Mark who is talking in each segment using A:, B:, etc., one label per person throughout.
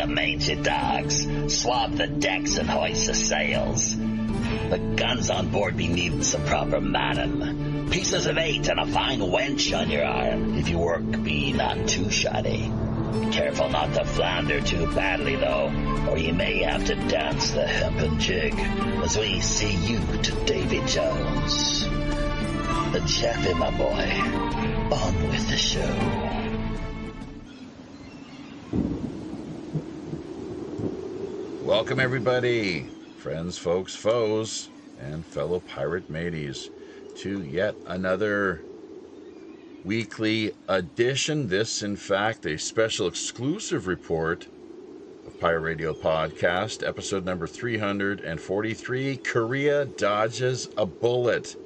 A: you mangy dogs. Swab the decks and hoist the sails. The guns on board be needing some proper manning. Pieces of 8 and a fine wench on your arm. If your work be not too shoddy. Careful not to flounder too badly, though, or you may have to dance the hempen jig as we see you to Davy Jones. Jeffy, my boy, on with the show.
B: Welcome, everybody, friends, folks, foes, and fellow pirate mateys, to yet another weekly edition. This, in fact, a special exclusive report of Pirate Radio Podcast, episode number 343, Korea Dodges a Bullet.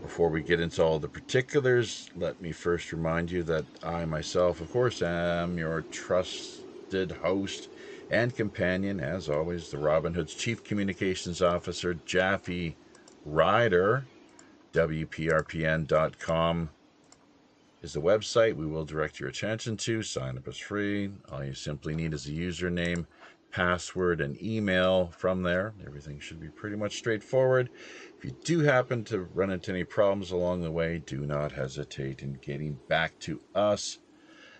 B: Before we get into all the particulars, let me first remind you that I myself, of course, am your trusted host and companion, as always, the Robin Hood's Chief Communications Officer, Jaffe Ryder. WPRPN.com is the website we will direct your attention to. Sign up is free. All you simply need is a username, password, and email from there. Everything should be pretty much straightforward. If you do happen to run into any problems along the way, do not hesitate in getting back to us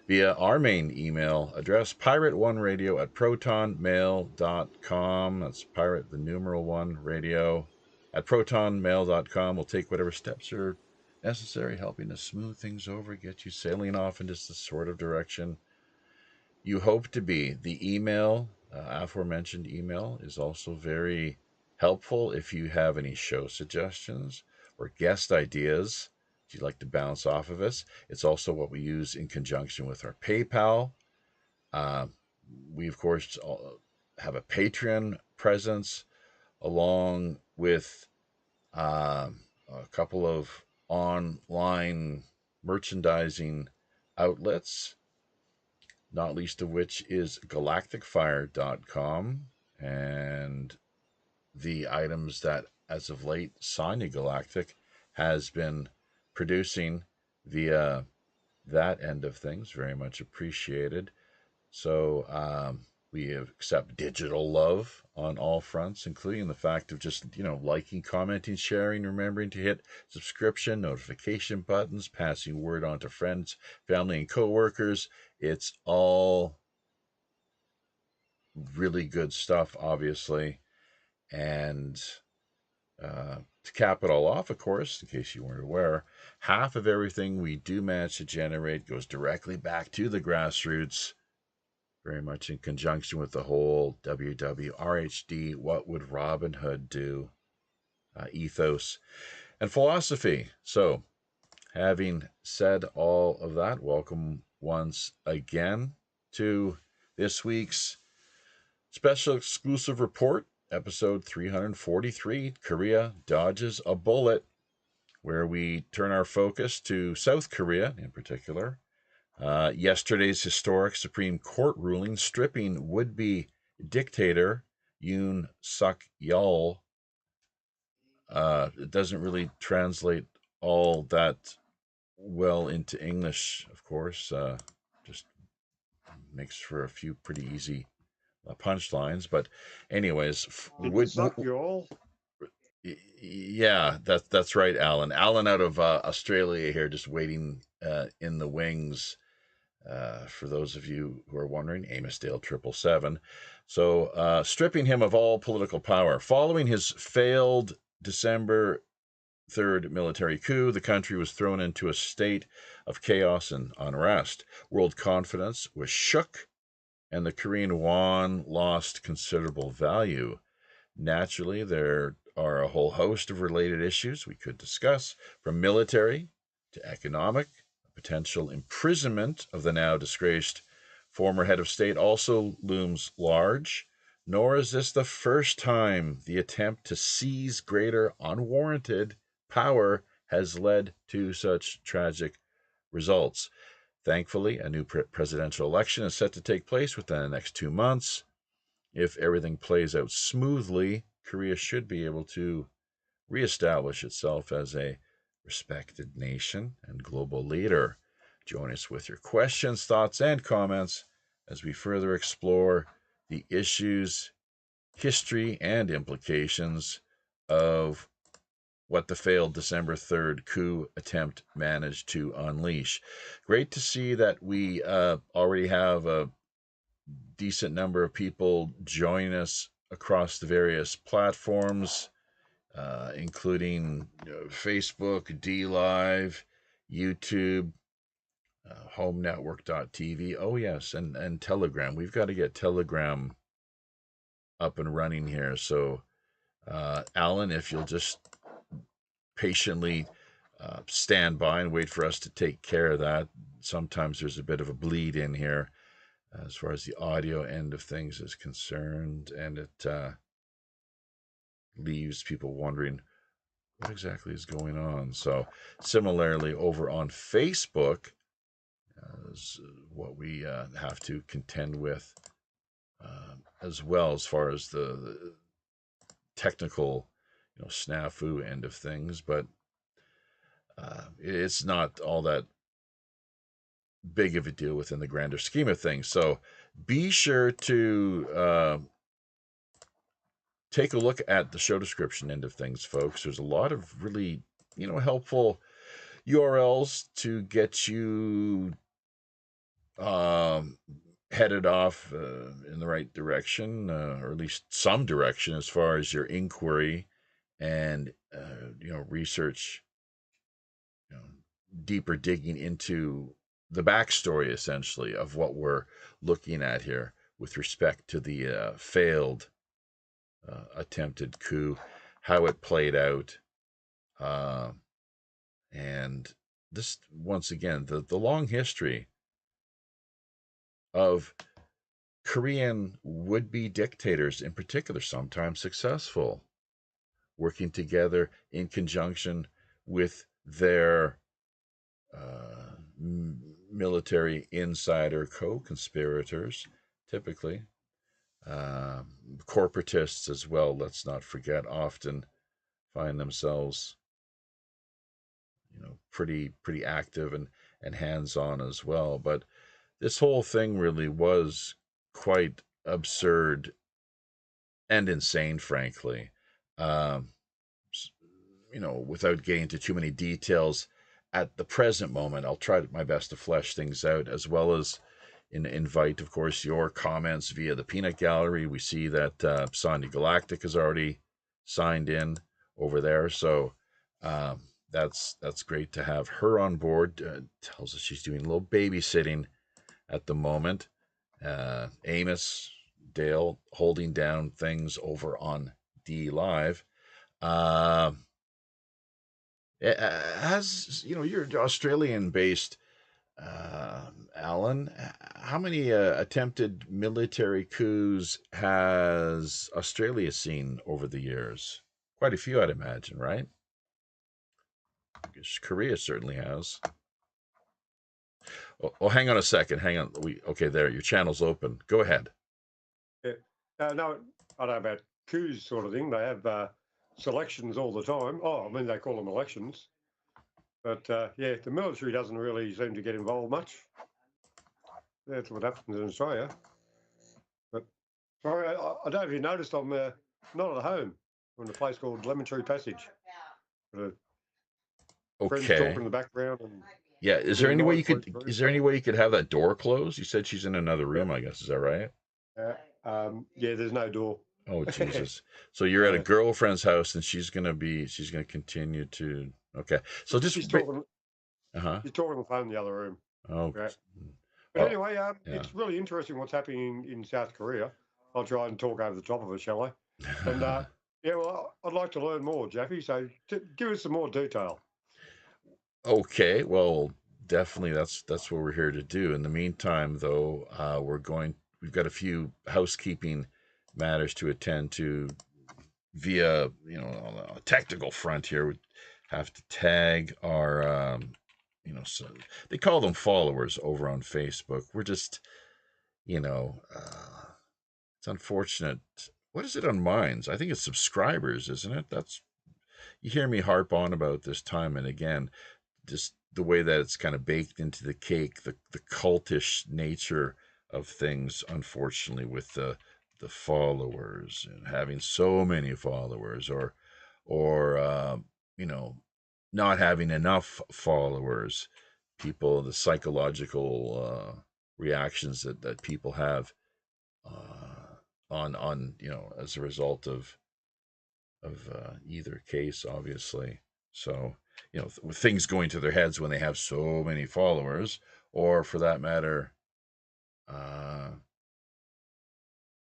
B: via our main email address, pirate1radio@protonmail.com. That's pirate, the numeral 1, radio at protonmail.com. We'll take whatever steps are necessary, helping to smooth things over, get you sailing off into the sort of direction you hope to be. The email, aforementioned email, is also very helpful if you have any show suggestions or guest ideas that you'd like to bounce off of us. It's also what we use in conjunction with our PayPal. We, of course, have a Patreon presence, along with a couple of online merchandising outlets, not least of which is galacticfire.com, and the items that, as of late, Sonia Galactic has been producing via that end of things. Very much appreciated. So we accept digital love on all fronts, including the fact of just, liking, commenting, sharing, remembering to hit subscription, notification buttons, passing word on to friends, family, and coworkers. It's all really good stuff, obviously. And to cap it all off, of course, in case you weren't aware, half of everything we do manage to generate goes directly back to the grassroots, very much in conjunction with the whole WWRHD, what would Robin Hood do, ethos and philosophy. So, having said all of that, welcome once again to this week's special exclusive report, episode 343, Korea Dodges a Bullet, where we turn our focus to South Korea in particular. Yesterday's historic Supreme Court ruling stripping would-be dictator Yoon Suk Yeol. It doesn't really translate all that well into English, of course. Just makes for a few pretty easy punchlines. But anyways,
C: Suck Yeol?
B: Yeah, that's right, Alan. Alan out of Australia here, just waiting in the wings. For those of you who are wondering, Amos Dale 777. So, stripping him of all political power. Following his failed December 3rd military coup, the country was thrown into a state of chaos and unrest. World confidence was shook, and the Korean won lost considerable value. Naturally, there are a whole host of related issues we could discuss, from military to economic. Potential imprisonment of the now disgraced former head of state also looms large, nor is this the first time the attempt to seize greater unwarranted power has led to such tragic results. Thankfully, a new presidential election is set to take place within the next 2 months. If everything plays out smoothly, Korea should be able to reestablish itself as a respected nation and global leader. Join us with your questions, thoughts, and comments as we further explore the issues, history, and implications of what the failed December 3rd coup attempt managed to unleash. Great to see that we already have a decent number of people join us across the various platforms, including Facebook, D Live, YouTube, homenetwork.tv. Oh, yes, and Telegram. We've got to get Telegram up and running here. So, Alan, if you'll just patiently stand by and wait for us to take care of that. Sometimes there's a bit of a bleed in here as far as the audio end of things is concerned, and it leaves people wondering what exactly is going on. So, similarly, over on Facebook, is what we have to contend with as well, as far as the technical, snafu end of things. But it's not all that big of a deal within the grander scheme of things. So be sure to take a look at the show description end of things, folks. There's a lot of really, helpful URLs to get you headed off in the right direction, or at least some direction as far as your inquiry and, research, deeper digging into the backstory, essentially, of what we're looking at here with respect to the failed attempted coup, how it played out, and this, once again, the long history of Korean would-be dictators, in particular, sometimes successful, working together in conjunction with their military insider co-conspirators, typically corporatists as well. Let's not forget, often find themselves, pretty active and hands-on as well. But this whole thing really was quite absurd and insane, frankly. Without getting into too many details at the present moment, I'll try my best to flesh things out, as well as invite, of course, your comments via the Peanut Gallery. We see that Sonia Galactic has already signed in over there, so that's great to have her on board. Tells us she's doing a little babysitting at the moment. Amos Dale holding down things over on D Live. As you're Australian based, Alan. How many attempted military coups has Australia seen over the years? Quite a few, I'd imagine, right? I guess Korea certainly has. Oh, hang on a second. Hang on. Okay, there. Your channel's open. Go ahead.
C: Yeah. No, I don't know about coups sort of thing. They have selections all the time. Oh, I mean, they call them elections. But, yeah, the military doesn't really seem to get involved much. That's what happens in Australia. But, sorry, I don't know if you noticed, I'm not at home. I'm in a place called Lemon Tree Passage. Friends talking in the background. And
B: yeah, is there any way you could have that door closed? You said she's in another room, I guess. Is that right?
C: Yeah, there's no door.
B: Oh, Jesus. So you're at a girlfriend's house, and she's gonna continue to. Okay, so just
C: she's talking. She's talking on the phone in the other room.
B: Oh,
C: yeah. But anyway, it's really interesting what's happening in South Korea. I'll try and talk over the top of it, shall I? And yeah, well, I'd like to learn more, Jaffe. So give us some more detail.
B: Okay, well, definitely that's what we're here to do. In the meantime, though, we've got a few housekeeping matters to attend to via, on a technical front here. We have to tag our, so they call them followers over on Facebook. We're just, it's unfortunate. What is it on Minds? I think it's subscribers, isn't it? You hear me harp on about this time and again, just the way that it's kind of baked into the cake, the cultish nature of things, unfortunately, with the followers and having so many followers, or you know, not having enough followers. People, the psychological reactions that people have on as a result of either case, obviously. So with things going to their heads when they have so many followers, or for that matter, uh,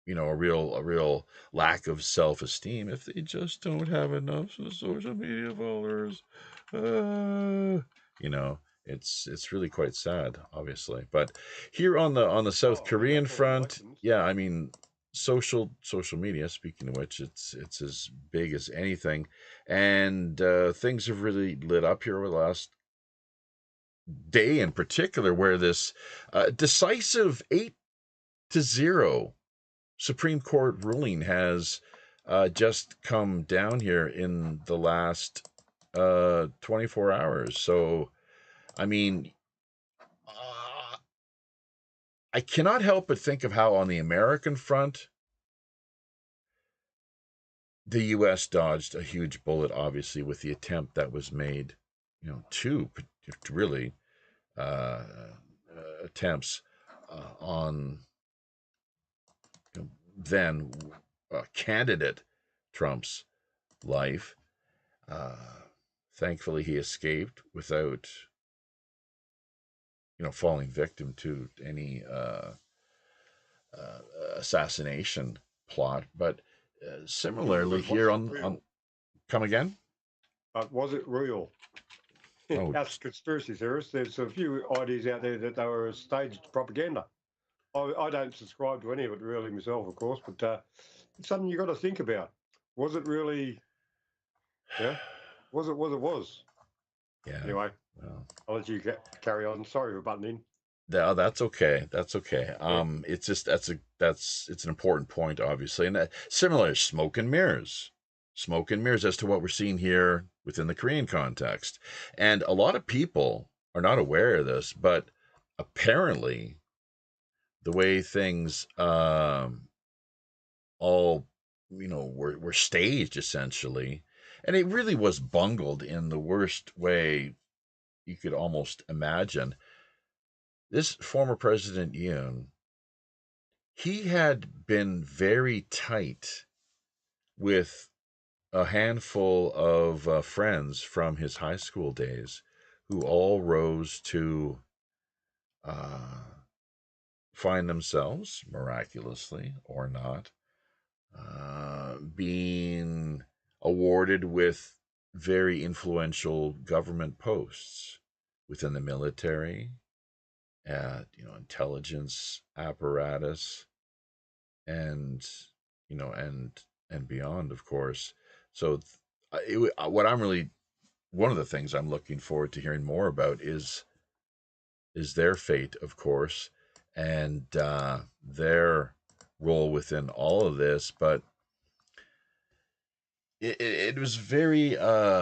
B: a real lack of self-esteem if they just don't have enough social media followers. Uh, you know, it's really quite sad, obviously. But here on the South
C: Oh, I mean, they
B: Korean
C: call them
B: front,
C: elections.
B: yeah, I mean, social media. Speaking of which, it's as big as anything, and things have really lit up here over the last day, in particular, where this decisive 8-0 Supreme Court ruling has just come down here in the last 24 hours. So, I mean, uh, I cannot help but think of how on the American front, the U.S. dodged a huge bullet, obviously, with the attempt that was made, two really uh, attempts on then candidate Trump's life. Uh, Thankfully, he escaped without, falling victim to any uh, assassination plot. But similarly,
C: Was
B: here
C: it
B: on
C: real?
B: come again.
C: Was it real?
B: Oh,
C: Us conspiracy theorists, there's a few ideas out there that they were staged propaganda. I don't subscribe to any of it really myself, of course, but it's something you got to think about. Was it really? Yeah, was it? Was?
B: yeah.
C: Anyway,
B: Well,
C: I'll let you carry on. Sorry for butting in.
B: that's okay. That's okay.
C: Yeah.
B: It's just it's an important point, obviously, and similar smoke and mirrors, as to what we're seeing here within the Korean context, and a lot of people are not aware of this, but apparently the way things all were staged essentially, and it really was bungled in the worst way you could almost imagine. This former President Yoon, he had been very tight with a handful of friends from his high school days who all rose to uh, find themselves, miraculously or not, being awarded with very influential government posts within the military, at intelligence apparatus, and and beyond, of course. So, what I'm really one of the things I'm looking forward to hearing more about is their fate, of course, and their role within all of this. But it was very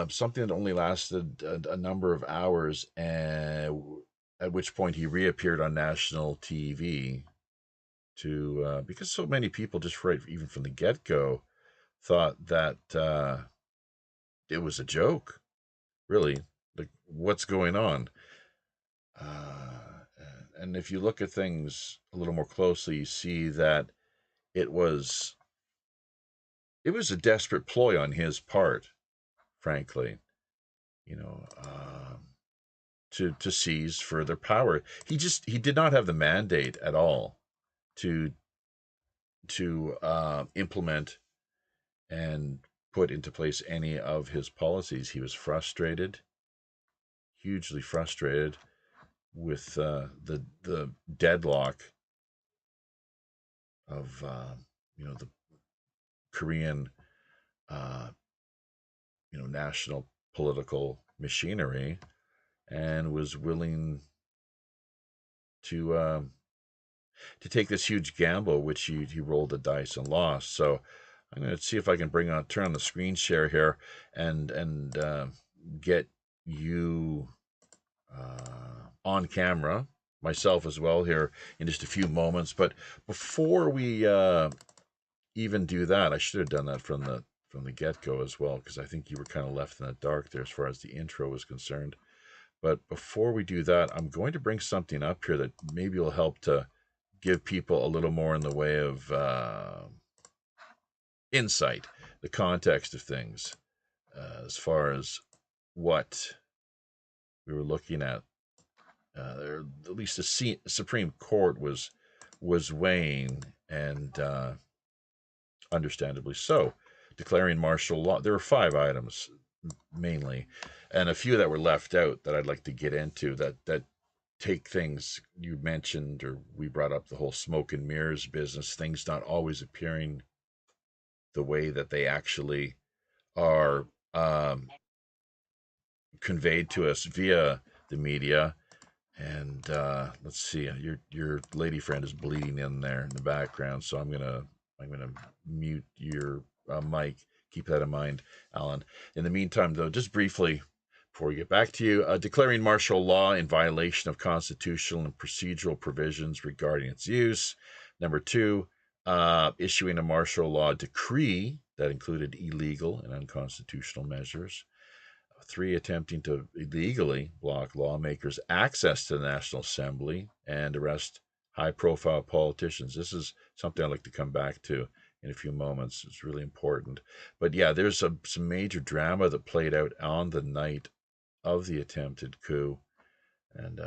B: something that only lasted a number of hours, and at which point he reappeared on national TV to because so many people just right even from the get go thought that it was a joke, really. Like, what's going on? Uh, and if you look at things a little more closely, you see that it was it was a desperate ploy on his part, frankly. You know, to seize further power. He did not have the mandate at all to implement and put into place any of his policies. He was frustrated, hugely frustrated with the deadlock of the Korean uh, national political machinery, and was willing to take this huge gamble, which he rolled the dice and lost. So I'm going to see if I can turn on the screen share here and get you on camera myself as well here in just a few moments. But before we even do that, I should have done that from the get-go as well, because I think you were kind of left in the dark there as far as the intro was concerned. But before we do that, I'm going to bring something up here that maybe will help to give people a little more in the way of insight, the context of things, as far as what we were looking at. Or at least the Supreme Court was weighing, and understandably so, declaring martial law. There were 5 items mainly, and a few that were left out that I'd like to get into that take things you mentioned, or we brought up the whole smoke and mirrors business, things not always appearing the way that they actually are conveyed to us via the media. And let's see, your lady friend is bleeding in there in the background, so I'm gonna mute your mic. Keep that in mind, Alan. In the meantime, though, just briefly before we get back to you, declaring martial law in violation of constitutional and procedural provisions regarding its use. Number 2, issuing a martial law decree that included illegal and unconstitutional measures. 3, attempting to illegally block lawmakers' access to the National Assembly and arrest high-profile politicians. This is something I'd like to come back to in a few moments. It's really important. But yeah, there's some major drama that played out on the night of the attempted coup. And,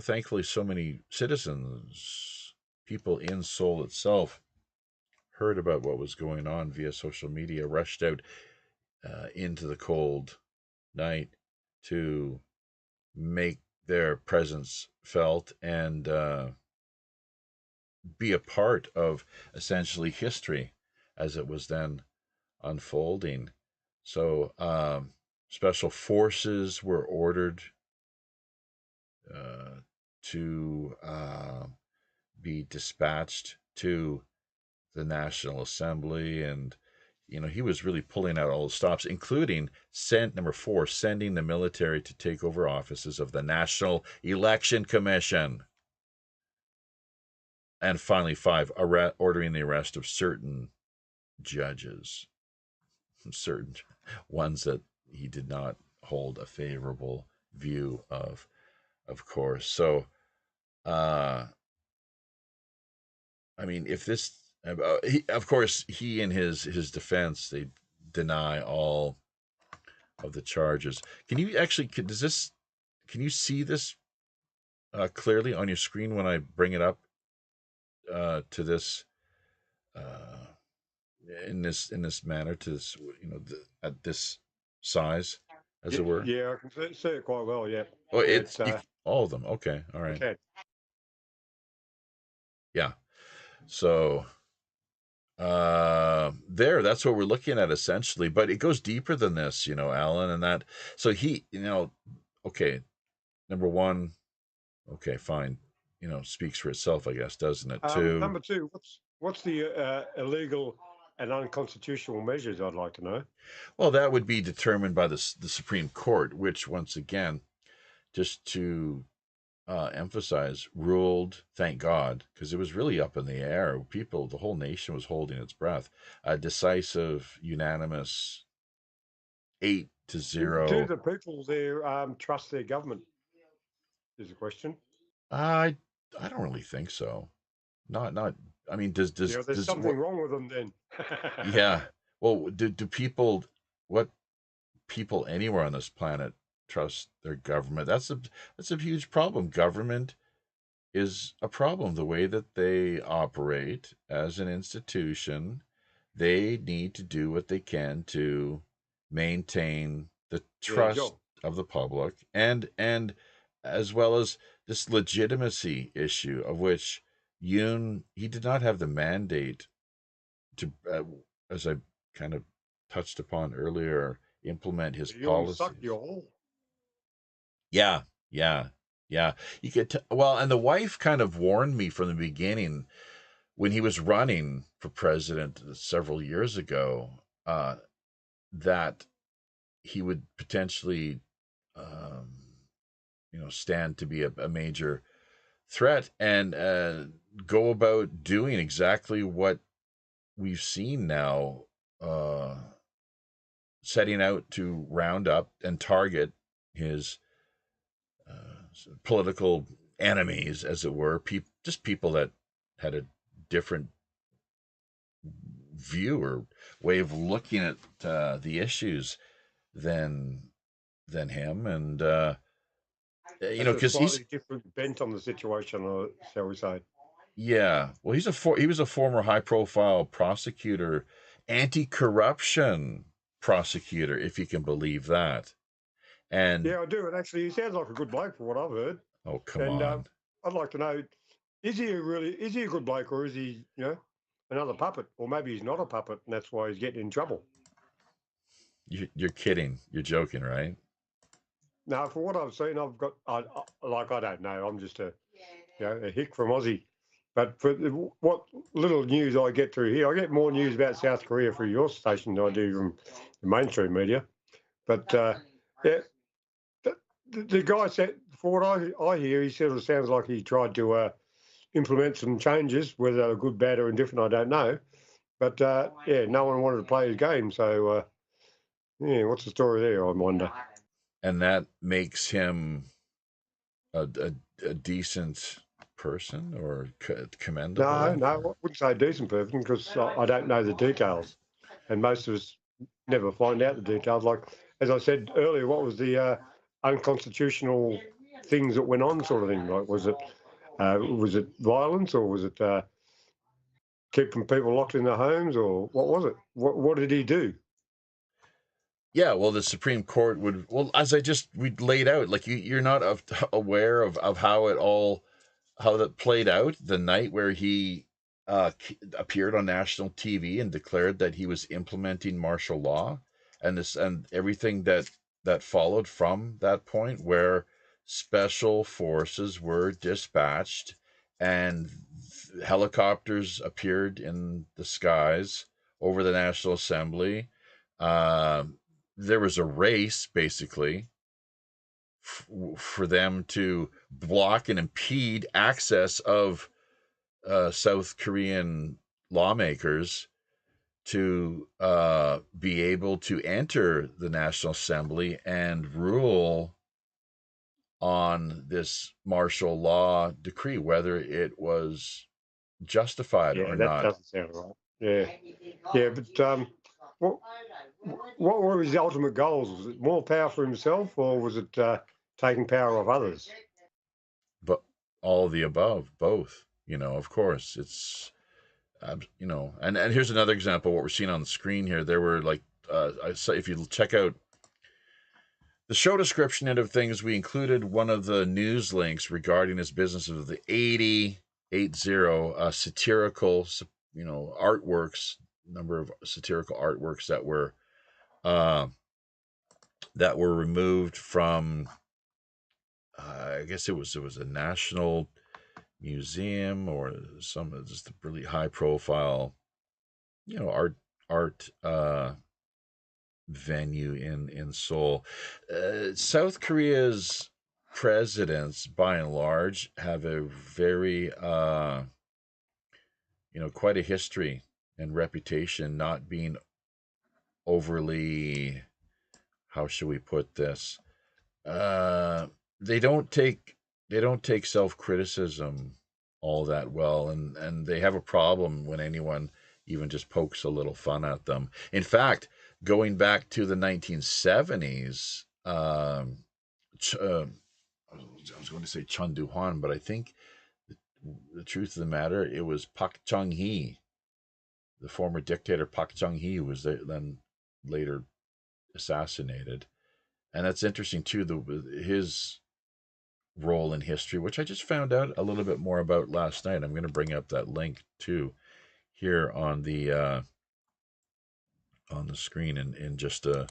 B: thankfully, so many citizens, people in Seoul itself, heard about what was going on via social media, rushed out into the cold night to make their presence felt and be a part of essentially history as it was then unfolding. So special forces were ordered to be dispatched to the National Assembly, and he was really pulling out all the stops, including number 4, sending the military to take over offices of the National Election Commission. And finally, 5, ordering the arrest of certain judges, certain ones that he did not hold a favorable view of course. So, I mean, if this, of course, he in his defense, they deny all of the charges. Can you actually, can you see this clearly on your screen when I bring it up to this in this manner, to this, at this size, as it were?
C: Yeah, I can see it quite well. Yeah.
B: Oh,
C: Yeah,
B: it's all of them. Okay, all right.
C: Okay.
B: Yeah. So that's what we're looking at essentially, but it goes deeper than this, Alan, and that. So he, okay, number 1, okay, fine, speaks for itself, I guess, doesn't it? 2,
C: Number 2, what's the illegal and unconstitutional measures? I'd like to know.
B: well, that would be determined by the Supreme Court, which, once again, just to emphasize, ruled, thank God, because it was really up in the air. The whole nation was holding its breath. A decisive, unanimous 8-0.
C: Do the people there trust their government? Is the question.
B: I don't really think so. Not. I mean, does
C: there's something wrong with them then?
B: Yeah. Well, do people, what people anywhere on this planet trust their government? That's a huge problem. Government is a problem. The way that they operate as an institution, they need to do what they can to maintain the trust of the public, and as well as this legitimacy issue, of which Yoon, he did not have the mandate to, as I kind of touched upon earlier, implement his policies.
C: Yoon Suk Yeol.
B: Yeah. You could well, and the wife kind of warned me from the beginning when he was running for president several years ago, that he would potentially, stand to be a major threat and go about doing exactly what we've seen now, setting out to round up and target his political enemies, as it were, just people that had a different view or way of looking at the issues than him, and
C: Has a
B: because he's
C: slightly different bent on the situation, or shall we say?
B: yeah, well, he was a former high profile prosecutor, anti-corruption prosecutor, if you can believe that. And
C: Yeah, I do. And actually, he sounds like a good bloke for what I've heard.
B: oh, come
C: And
B: on,
C: I'd like to know, is he a good bloke, or is he, another puppet? Or maybe he's not a puppet and that's why he's getting in trouble.
B: you're kidding, you're joking, right?
C: Now, for what I've seen, I don't know. I'm just a hick from Aussie. But for what little news I get through here, I get more news about South Korea through your station than I do from the mainstream media. But yeah, the guy said, for what I hear, he sort of sounds like he tried to implement some changes, whether they're good, bad, or indifferent, I don't know. But yeah, no one wanted to play his game. So yeah, what's the story there? I wonder.
B: And that makes him a, a decent person or commendable.
C: No, I wouldn't say a decent person because I don't know the details, and most of us never find out the details. Like as I said earlier, what was the unconstitutional things that went on, sort of thing? Like was it violence, or was it keeping people locked in their homes, or what was it? What did he do?
B: Yeah, well, the Supreme Court would, well, as we laid out, like you're not aware of how that played out the night where he appeared on national TV and declared that he was implementing martial law, and everything that followed from that point, where special forces were dispatched and helicopters appeared in the skies over the National Assembly. There was a race, basically, for them to block and impede access of South Korean lawmakers to be able to enter the National Assembly and rule on this martial law decree, whether it was justified
C: Yeah,
B: or
C: that
B: not.
C: doesn't sound right. Yeah, yeah, but what what were his ultimate goals? Was it more power for himself, or was it taking power off others?
B: But all of the above, both. Of course, it's and here's another example of what we're seeing on the screen here. There were like I say, if you check out the show description and of things, we included one of the news links regarding this business of the 80 satirical artworks, number of satirical artworks uh, that were removed from I guess it was a national museum or some just a really high profile art venue in Seoul. South Korea's presidents, by and large, have a very quite a history and reputation not being overly, how should we put this? Uh, they don't take self criticism all that well, and they have a problem when anyone even just pokes a little fun at them. In fact, going back to the 1970s, I was going to say Chun Doo-hwan, but I think the truth of the matter, it was Pak Chung-hee, the former dictator Pak Chung-hee, who was then later assassinated. And that's interesting too, his role in history, which I just found out a little bit more about last night. I'm going to bring up that link too here on the screen in just a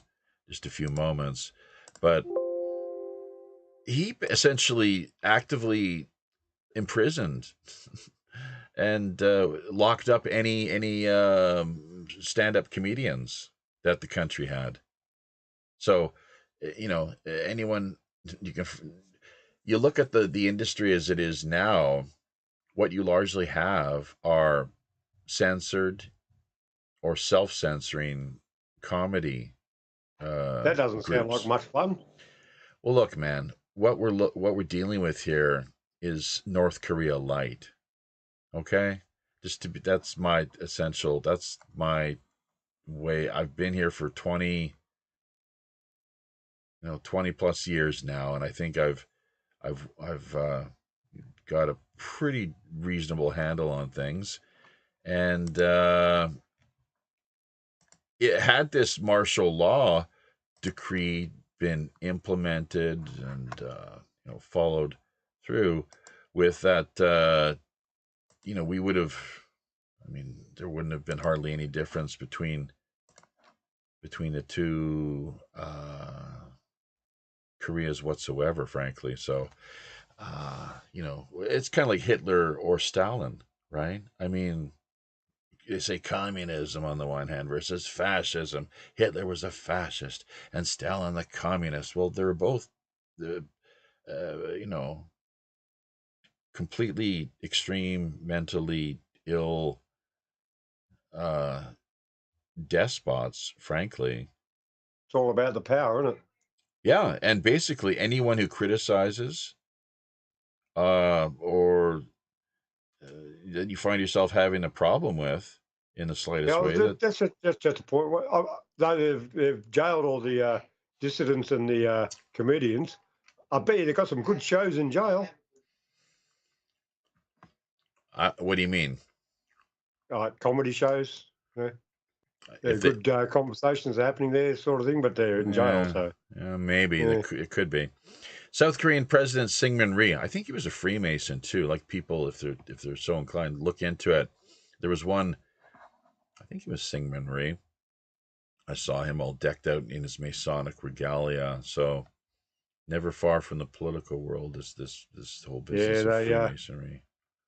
B: few moments. But he essentially actively imprisoned and locked up any stand-up comedians that the country had. So, anyone you can you look at the industry as it is now, what you largely have are censored or self-censoring comedy
C: That doesn't sound like
B: groups.
C: much fun.
B: Well, look, man, what we're dealing with here is North Korea light. Okay, just to be, that's my essential. That's my way. I've been here for 20 plus years now, and I think I've got a pretty reasonable handle on things. And it had this martial law decree been implemented and followed through with that, we would have. I mean, there wouldn't have been hardly any difference between the two Koreas whatsoever, frankly. So, it's kind of like Hitler or Stalin, right? I mean, they say communism on the one hand versus fascism. Hitler was a fascist and Stalin the communist. Well, they're both, you know, completely extreme, mentally ill despots, frankly.
C: It's all about the power, isn't it?
B: Yeah, and basically anyone who criticizes or that you find yourself having a problem with in the slightest
C: Yeah,
B: way,
C: that's just a point. They've jailed all the dissidents and the comedians. I bet you they've got some good shows in jail.
B: what do you mean?
C: Comedy shows. Yeah.
B: If
C: Good conversations are happening there, sort of thing, but they're in jail, so.
B: maybe it could be. South Korean President Syngman Rhee. I think he was a Freemason too. Like, people, if they're so inclined, look into it. There was one. I think he was Syngman Rhee. I saw him all decked out in his Masonic regalia. So, never far from the political world is this whole business of Freemasonry.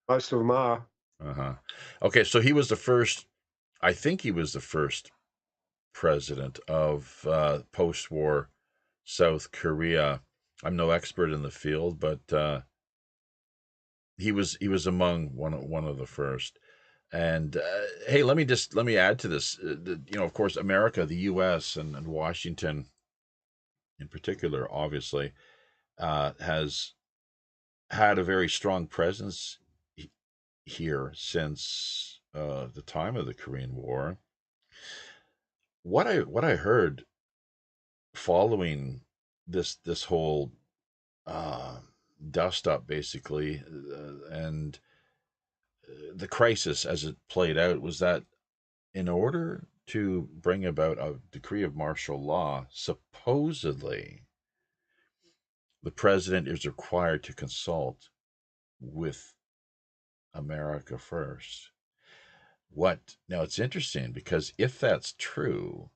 C: Most of them are.
B: Okay, so he was the first. I think he was the first president of post-war South Korea. I'm no expert in the field, but he was among one of the first. And hey, let me add to this. Of course, America, the U.S. and Washington, in particular, obviously, has had a very strong presence here since the time of the Korean War. What I heard following this whole dust up, basically, and the crisis as it played out, was that in order to bring about a decree of martial law, supposedly the president is required to consult with America first. Now, it's interesting because if that's true,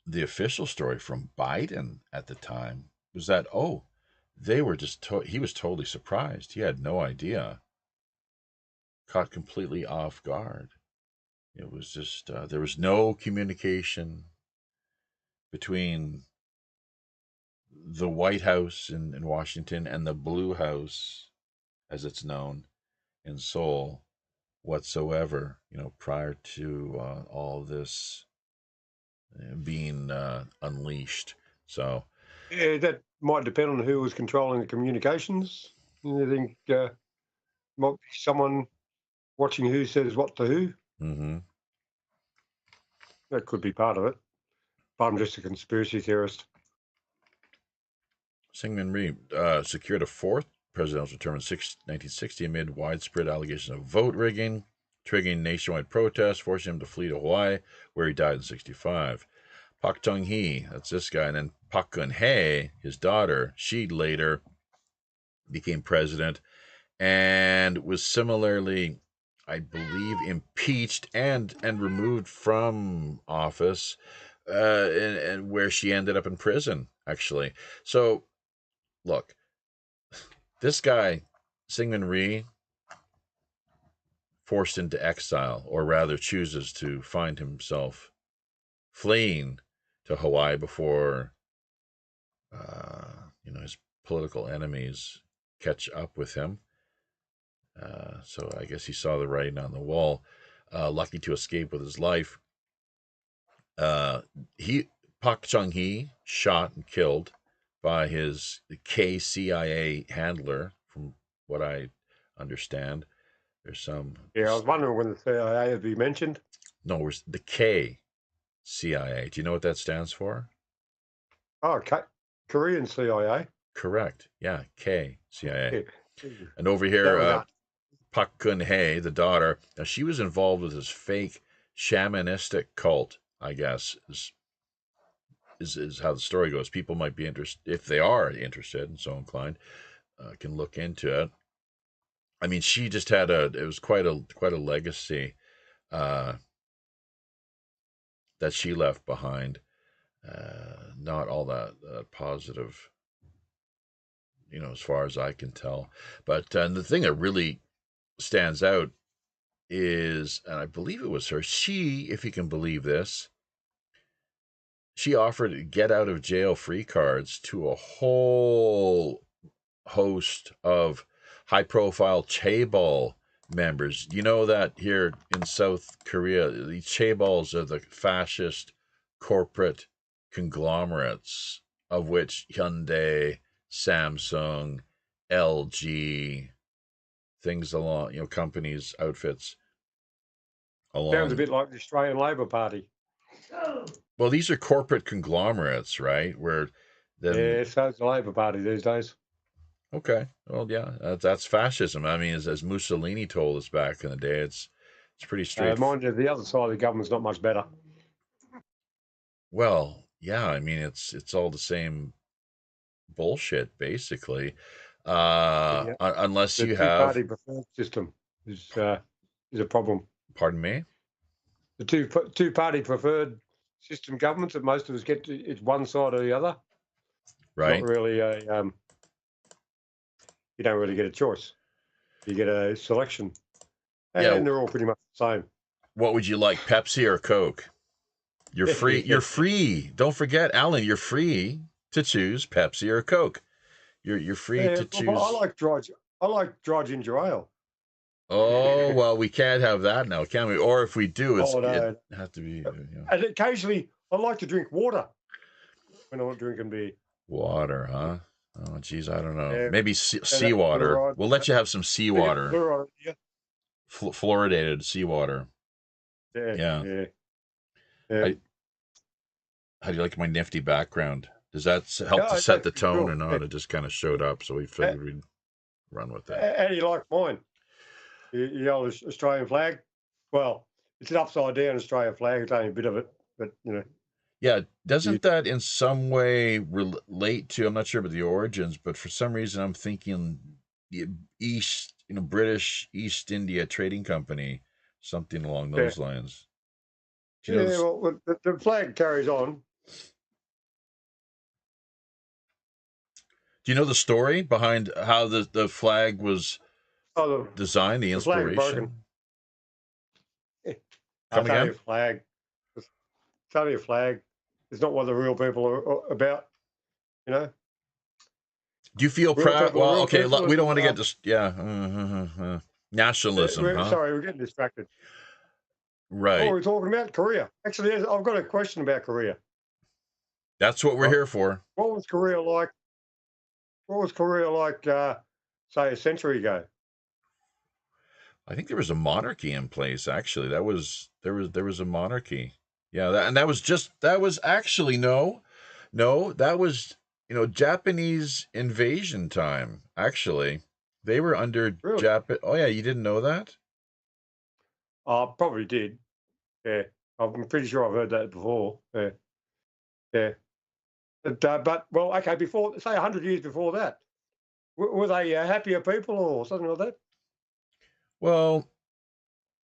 B: the official story from Biden at the time was that, they were he was totally surprised. He had no idea, caught completely off guard. It was just, there was no communication between the White House in Washington and the Blue House, as it's known, in Seoul whatsoever, prior to all this being unleashed. So,
C: Yeah, that might depend on who was controlling the communications. I think might be someone watching who says what to who.
B: mm-hmm.
C: That could be part of it. But I'm just a conspiracy theorist.
B: Syngman Rhee secured a fourth presidential term in 1960 amid widespread allegations of vote rigging, triggering nationwide protests, forcing him to flee to Hawaii, where he died in 1965. Pak Chung-hee, that's this guy, and then Pak Geun-hye, his daughter, she later became president and was similarly, I believe, impeached and removed from office, and where she ended up in prison, actually. So, look, this guy, Syngman Rhee, forced into exile, or rather chooses to find himself fleeing to Hawaii before his political enemies catch up with him. So I guess he saw the writing on the wall. Lucky to escape with his life. He Pak Chung-hee shot and killed by his KCIA handler, from what I understand. There's some.
C: Yeah, I was wondering when the CIA would be mentioned.
B: No, it was the KCIA. Do you know what that stands for?
C: Oh, Korean CIA.
B: Correct. Yeah, KCIA.
C: Yeah.
B: And over here, Pak Geun-hye, the daughter, now she was involved with this fake shamanistic cult, I guess, is how the story goes. People might be interested, if they are interested and so inclined, can look into it. I mean, she just had it was quite a legacy that she left behind. Not all that positive, as far as I can tell. But the thing that really stands out is, and I believe it was her, she, if you can believe this, she offered get out of jail free cards to a whole host of high profile chaebol members. You know that here in South Korea, the chaebols are the fascist corporate conglomerates, of which Hyundai, Samsung, LG, things along, companies, outfits along.
C: Sounds a bit like the Australian Labor Party.
B: Well, these are corporate conglomerates, right?
C: Yeah, so it's the Labor Party these days.
B: Okay. Well, yeah, that's fascism. I mean, as Mussolini told us back in the day, it's pretty straight.
C: Mind you, the other side of the government's not much better.
B: Well, yeah, I mean, it's all the same bullshit, basically. Unless
C: the
B: you have
C: two-party preferred system is a problem.
B: Pardon me?
C: The two-party preferred system governments that most of us get, it's one side or the other.
B: Right.
C: Not really you don't really get a choice. You get a selection. And they're all pretty much the same.
B: What would you like, Pepsi or Coke? You're free. You're free. Don't forget, Alan, you're free to choose Pepsi or Coke. You're free to choose.
C: I like dry ginger ale.
B: Oh, well, we can't have that now, can we? Or if we do, it has to be.
C: And occasionally, I like to drink water when I'm not drinking beer.
B: Water, huh? Oh, geez, I don't know.
C: Yeah,
B: maybe seawater.
C: Fluoride.
B: We'll let you have some seawater.
C: Fluoride, yeah.
B: Fluoridated seawater.
C: Yeah.
B: How do you like my nifty background? Does that help to set the tone or not? It just kind of showed up, so we figured we'd run with that.
C: How do you like mine? The old Australian flag? Well, it's an upside down Australian flag. It's only a bit of it, but
B: Yeah, doesn't that in some way relate to? I'm not sure about the origins, but for some reason I'm thinking East, British East India Trading Company, something along those lines. Do you know
C: well, the flag carries on.
B: Do you know the story behind how the flag was designed, the inspiration?
C: Come again? It's only a flag. It's not what the real people are about,
B: Do you feel proud? Well, okay, we don't want to get this. Nationalism.
C: Sorry, we're getting distracted.
B: Right.
C: Oh, we're talking about Korea. Actually, I've got a question about Korea.
B: That's what we're here for.
C: What was Korea like? Say, a century ago?
B: I think there was a monarchy in place. Actually, there was a monarchy. Yeah, that was actually no, that was Japanese invasion time. Actually, they were under Japan. Oh yeah, you didn't know that?
C: Probably did. Yeah, I'm pretty sure I've heard that before. Yeah. But well, okay. Before, say, 100 years before that, were they happier people or something like that?
B: Well,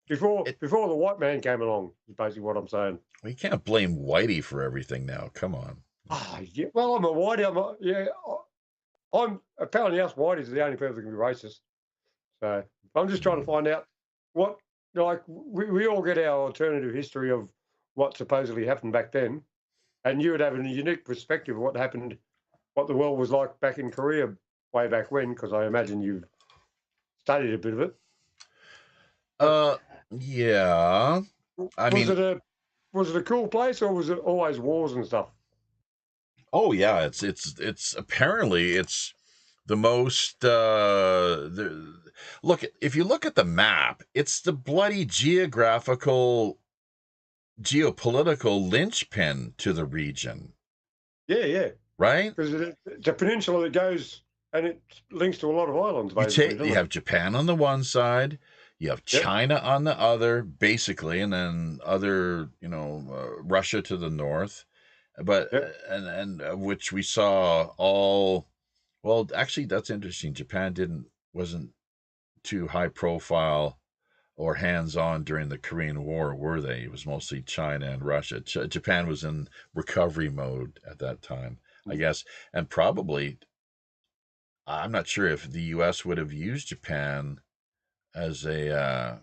C: before the white man came along, is basically what I'm saying.
B: We can't blame Whitey for everything now. Come on.
C: Yeah. Well, I'm a whitey. I'm apparently us whiteys are the only people that can be racist. So I'm just trying to find out what, we all get our alternative history of what supposedly happened back then, and you would have a unique perspective of what happened what the world was like back in Korea way back when? Because I imagine you've studied a bit of it.
B: Yeah. I
C: Was
B: mean,
C: it a cool place, or was it always wars and stuff?
B: oh yeah, it's apparently it's the most look, if you look at the map, it's the bloody geopolitical linchpin to the region,
C: Yeah.
B: right?
C: Because it's a peninsula that goes and it links to a lot of islands, basically,
B: You
C: doesn't
B: have
C: it?
B: Japan on the one side, you have
C: Yep.
B: China on the other, basically, and then other, Russia to the north, but
C: Yep.
B: and which we saw all. Well, actually, that's interesting. Japan wasn't too high profile or hands on during the Korean War, were they? It was mostly China and Russia. Japan was in recovery mode at that time, I guess, and probably I'm not sure if the U.S. would have used Japan as a.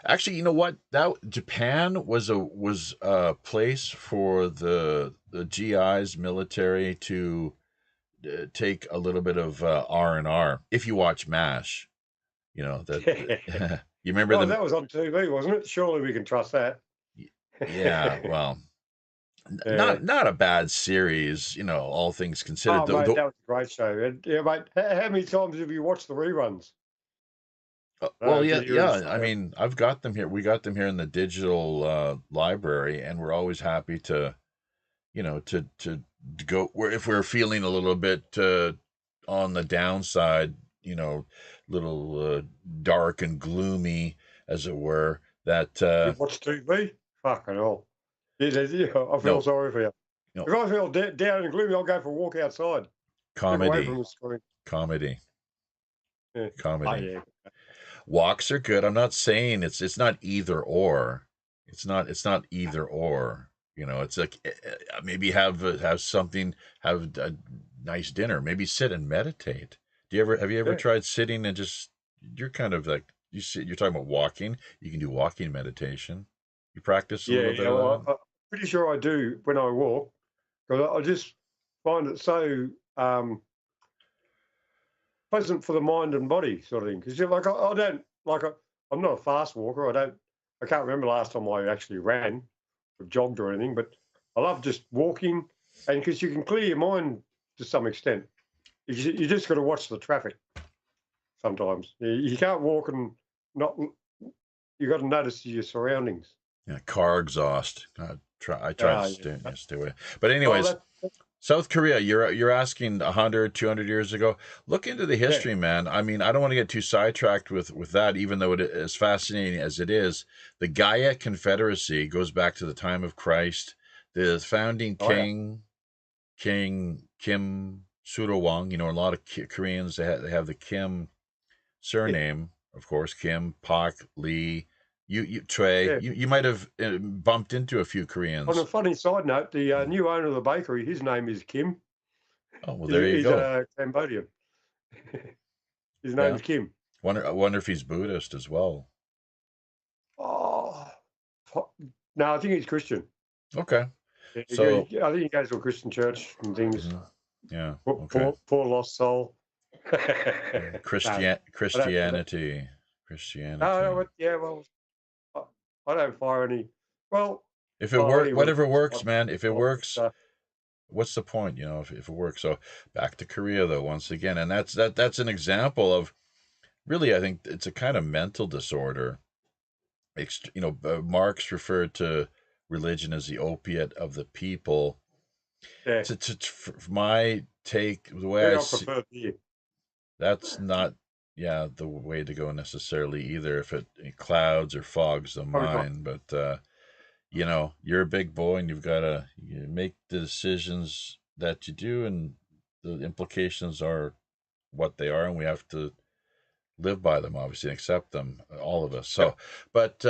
B: Actually, you know what? That Japan was a place for the GIs military to take a little bit of R&R. If you watch MASH, you remember
C: Oh,
B: the
C: that was on TV, wasn't it? Surely we can trust that.
B: yeah. Well,
C: Yeah.
B: not a bad series, all things considered.
C: Oh, mate, that was a great show. And, yeah, mate, how many times have you watched the reruns?
B: Well, yeah,
C: Did you?
B: yeah. I mean, I've got them here. We got them here in the digital library, and we're always happy to, to go where if we're feeling a little bit on the downside, little dark and gloomy, as it were. That
C: You watch TV? Fucking hell. Yeah, I feel
B: no,
C: sorry for you.
B: no
C: If I feel down and gloomy, I'll go for a walk outside. Step away from
B: comedy,
C: the screen.
B: comedy,
C: Yeah. Oh,
B: comedy.
C: yeah.
B: Walks are good. I'm not saying it's not either or. It's not either or. It's like maybe have something, have a nice dinner, maybe sit and meditate. Have you ever
C: Yeah.
B: tried sitting and just you're kind of like you're talking about walking. You can do walking meditation. You practice a little bit
C: Yeah.
B: of
C: Well,
B: that.
C: I'm pretty sure I do when I walk, because I just find it so pleasant for the mind and body, sort of thing. Because you're like, I don't like, I'm not a fast walker. I can't remember last time I actually ran or jogged or anything, but I love just walking, and because you can clear your mind to some extent. You just got to watch the traffic sometimes. You can't walk and not. You got to notice your surroundings.
B: Yeah, car exhaust. I try to
C: Yeah.
B: stay away. But
C: Well,
B: anyways, South Korea, you're asking 100, 200 years ago. Look into the
C: yeah.
B: history, man. I mean, I don't want to get too sidetracked with that, even though it is fascinating as it is. The Gaia Confederacy goes back to the time of Christ. The founding
C: Oh, yeah.
B: King Kim Surowang. A lot of Koreans they have the Kim surname, of course. Kim, Pak, Lee, you Trey.
C: Yeah.
B: You might have bumped into a few
C: On a
B: Koreans.
C: funny side note, the new owner of the bakery, his name is Kim.
B: Oh well, there you
C: He's
B: go.
C: Cambodian. His
B: Yeah.
C: name's Kim.
B: I wonder if he's Buddhist as well.
C: Oh, no, I think he's Christian.
B: Okay.
C: I
B: So,
C: think he goes to a Christian church and things.
B: yeah.
C: Poor,
B: Okay.
C: poor lost soul.
B: Christianity.
C: No, but yeah, well, I don't fire any. Well,
B: If it works,
C: anyone.
B: whatever works, man. If it works,
C: Uh,
B: what's the point? If it works. So back to Korea though, once again, and that's an example of really, I think it's a kind of mental disorder. Marx referred to religion as the opiate of the people.
C: yeah,
B: For my take, the way I
C: yeah, I
B: see,
C: prefer beer.
B: that's not, yeah, the way to go necessarily either. If it clouds or fogs the
C: Probably not.
B: mind, but you're a big boy and you've got to make the decisions that you do, and the implications are what they are, and we have to live by them, obviously, and accept them, all of us.
C: Yep.
B: So, but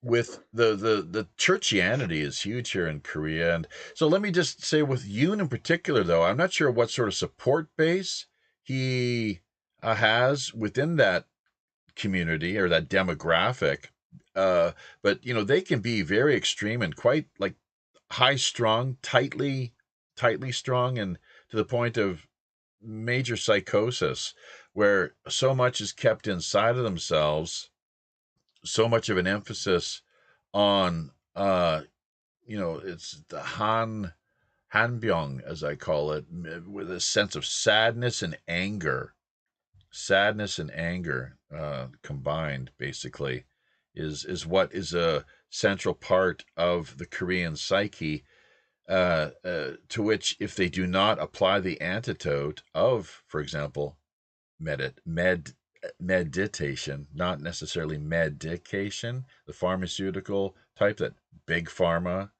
B: with the churchianity is huge here in Korea, and so let me just say with Yoon in particular, though, I'm not sure what sort of support base he has within that community or that demographic. But they can be very extreme and quite like high strung, tightly tightly strung and to the point of major psychosis, where so much is kept inside of themselves, so much of an emphasis on it's the hanbyong, as I call it, with a sense of sadness and anger. Sadness and anger combined, basically, is what is a central part of the Korean psyche, to which, if they do not apply the antidote of, for example, meditation, not necessarily medication, the pharmaceutical type that big pharma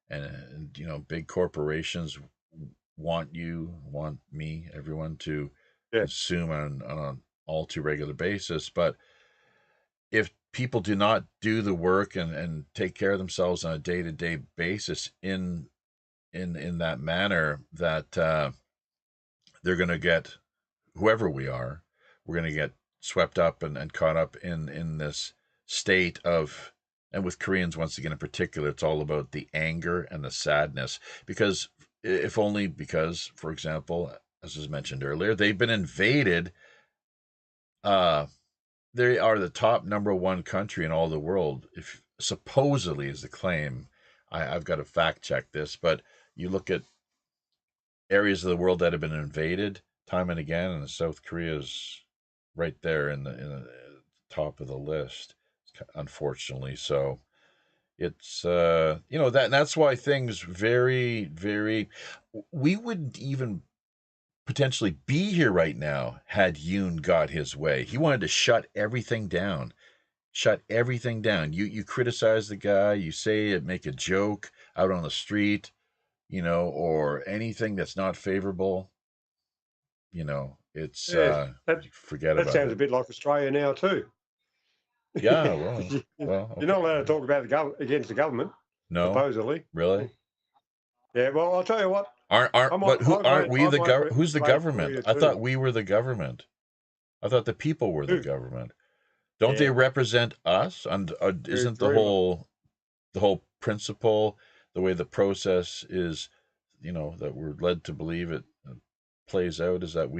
B: and big corporations want me, everyone to consume on an all too regular basis. But if people do not do the work and take care of themselves on a day-to-day basis in that manner, that they're going to get, whoever we are, we're going to get swept up and caught up in this state of, and with Koreans, once again, in particular, it's all about the anger and the sadness. Because, if only because, for example, as was mentioned earlier, they've been invaded. They are the top #1 country in all the world, if supposedly is the claim. I've got to fact check this, but you look at areas of the world that have been invaded time and again, and South Korea's right there in the top of the list, unfortunately. So it's that's why things very, very, we wouldn't even potentially be here right now had Yoon got his way. He wanted to shut everything down. You criticize the guy, you say it, make a joke out on the street, or anything that's not favorable, it's forget about it.
C: That sounds a bit like Australia now too.
B: Yeah, well, okay.
C: You're not allowed to talk about against the government.
B: No,
C: supposedly.
B: Really?
C: Yeah. Well, I'll tell you what.
B: Who's the government? I thought we were the government. I thought the people were the government. Don't they represent us? And isn't the whole principle, the way the process is, that we're led to believe it plays out, is that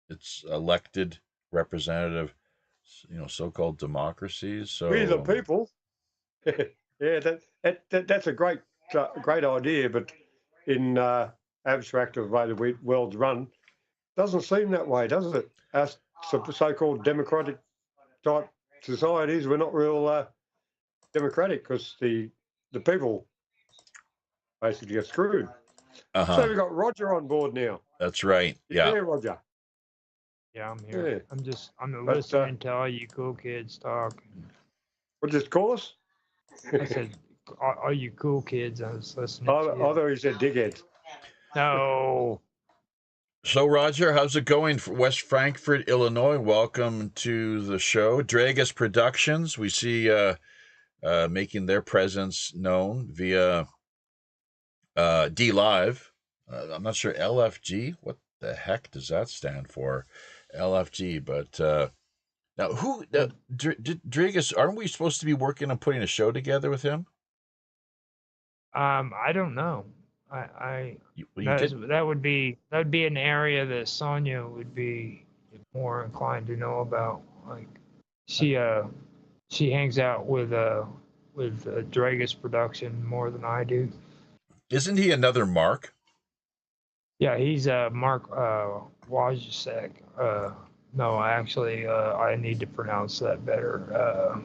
B: it's elected representative, so-called democracies. So
C: we the people. Yeah, that's a great idea, but in abstract of the way the world's run, doesn't seem that way, does it? Us so-called democratic type societies, we're not real democratic, because the people basically get screwed. So we've got Roger on board now.
B: That's right. Yeah,
C: Roger.
D: Yeah, I'm here. Yeah. I'm listening to all you cool kids talk.
C: What did you call us?
D: I said, all you cool kids. I was listening.
C: I thought you said dickheads.
D: No.
B: So, Roger, how's it going for West Frankfort, Illinois? Welcome to the show. Dragus Productions, we see making their presence known via D Live. I'm not sure, LFG. What the heck does that stand for? LFG, but now who? Dragus, aren't we supposed to be working on putting a show together with him?
D: I don't know. That would be an area that Sonia would be more inclined to know about. Like she hangs out with Dragus Production more than I do.
B: Isn't he another Mark?
D: Yeah, he's Mark Wojcik. No, actually, I need to pronounce that better.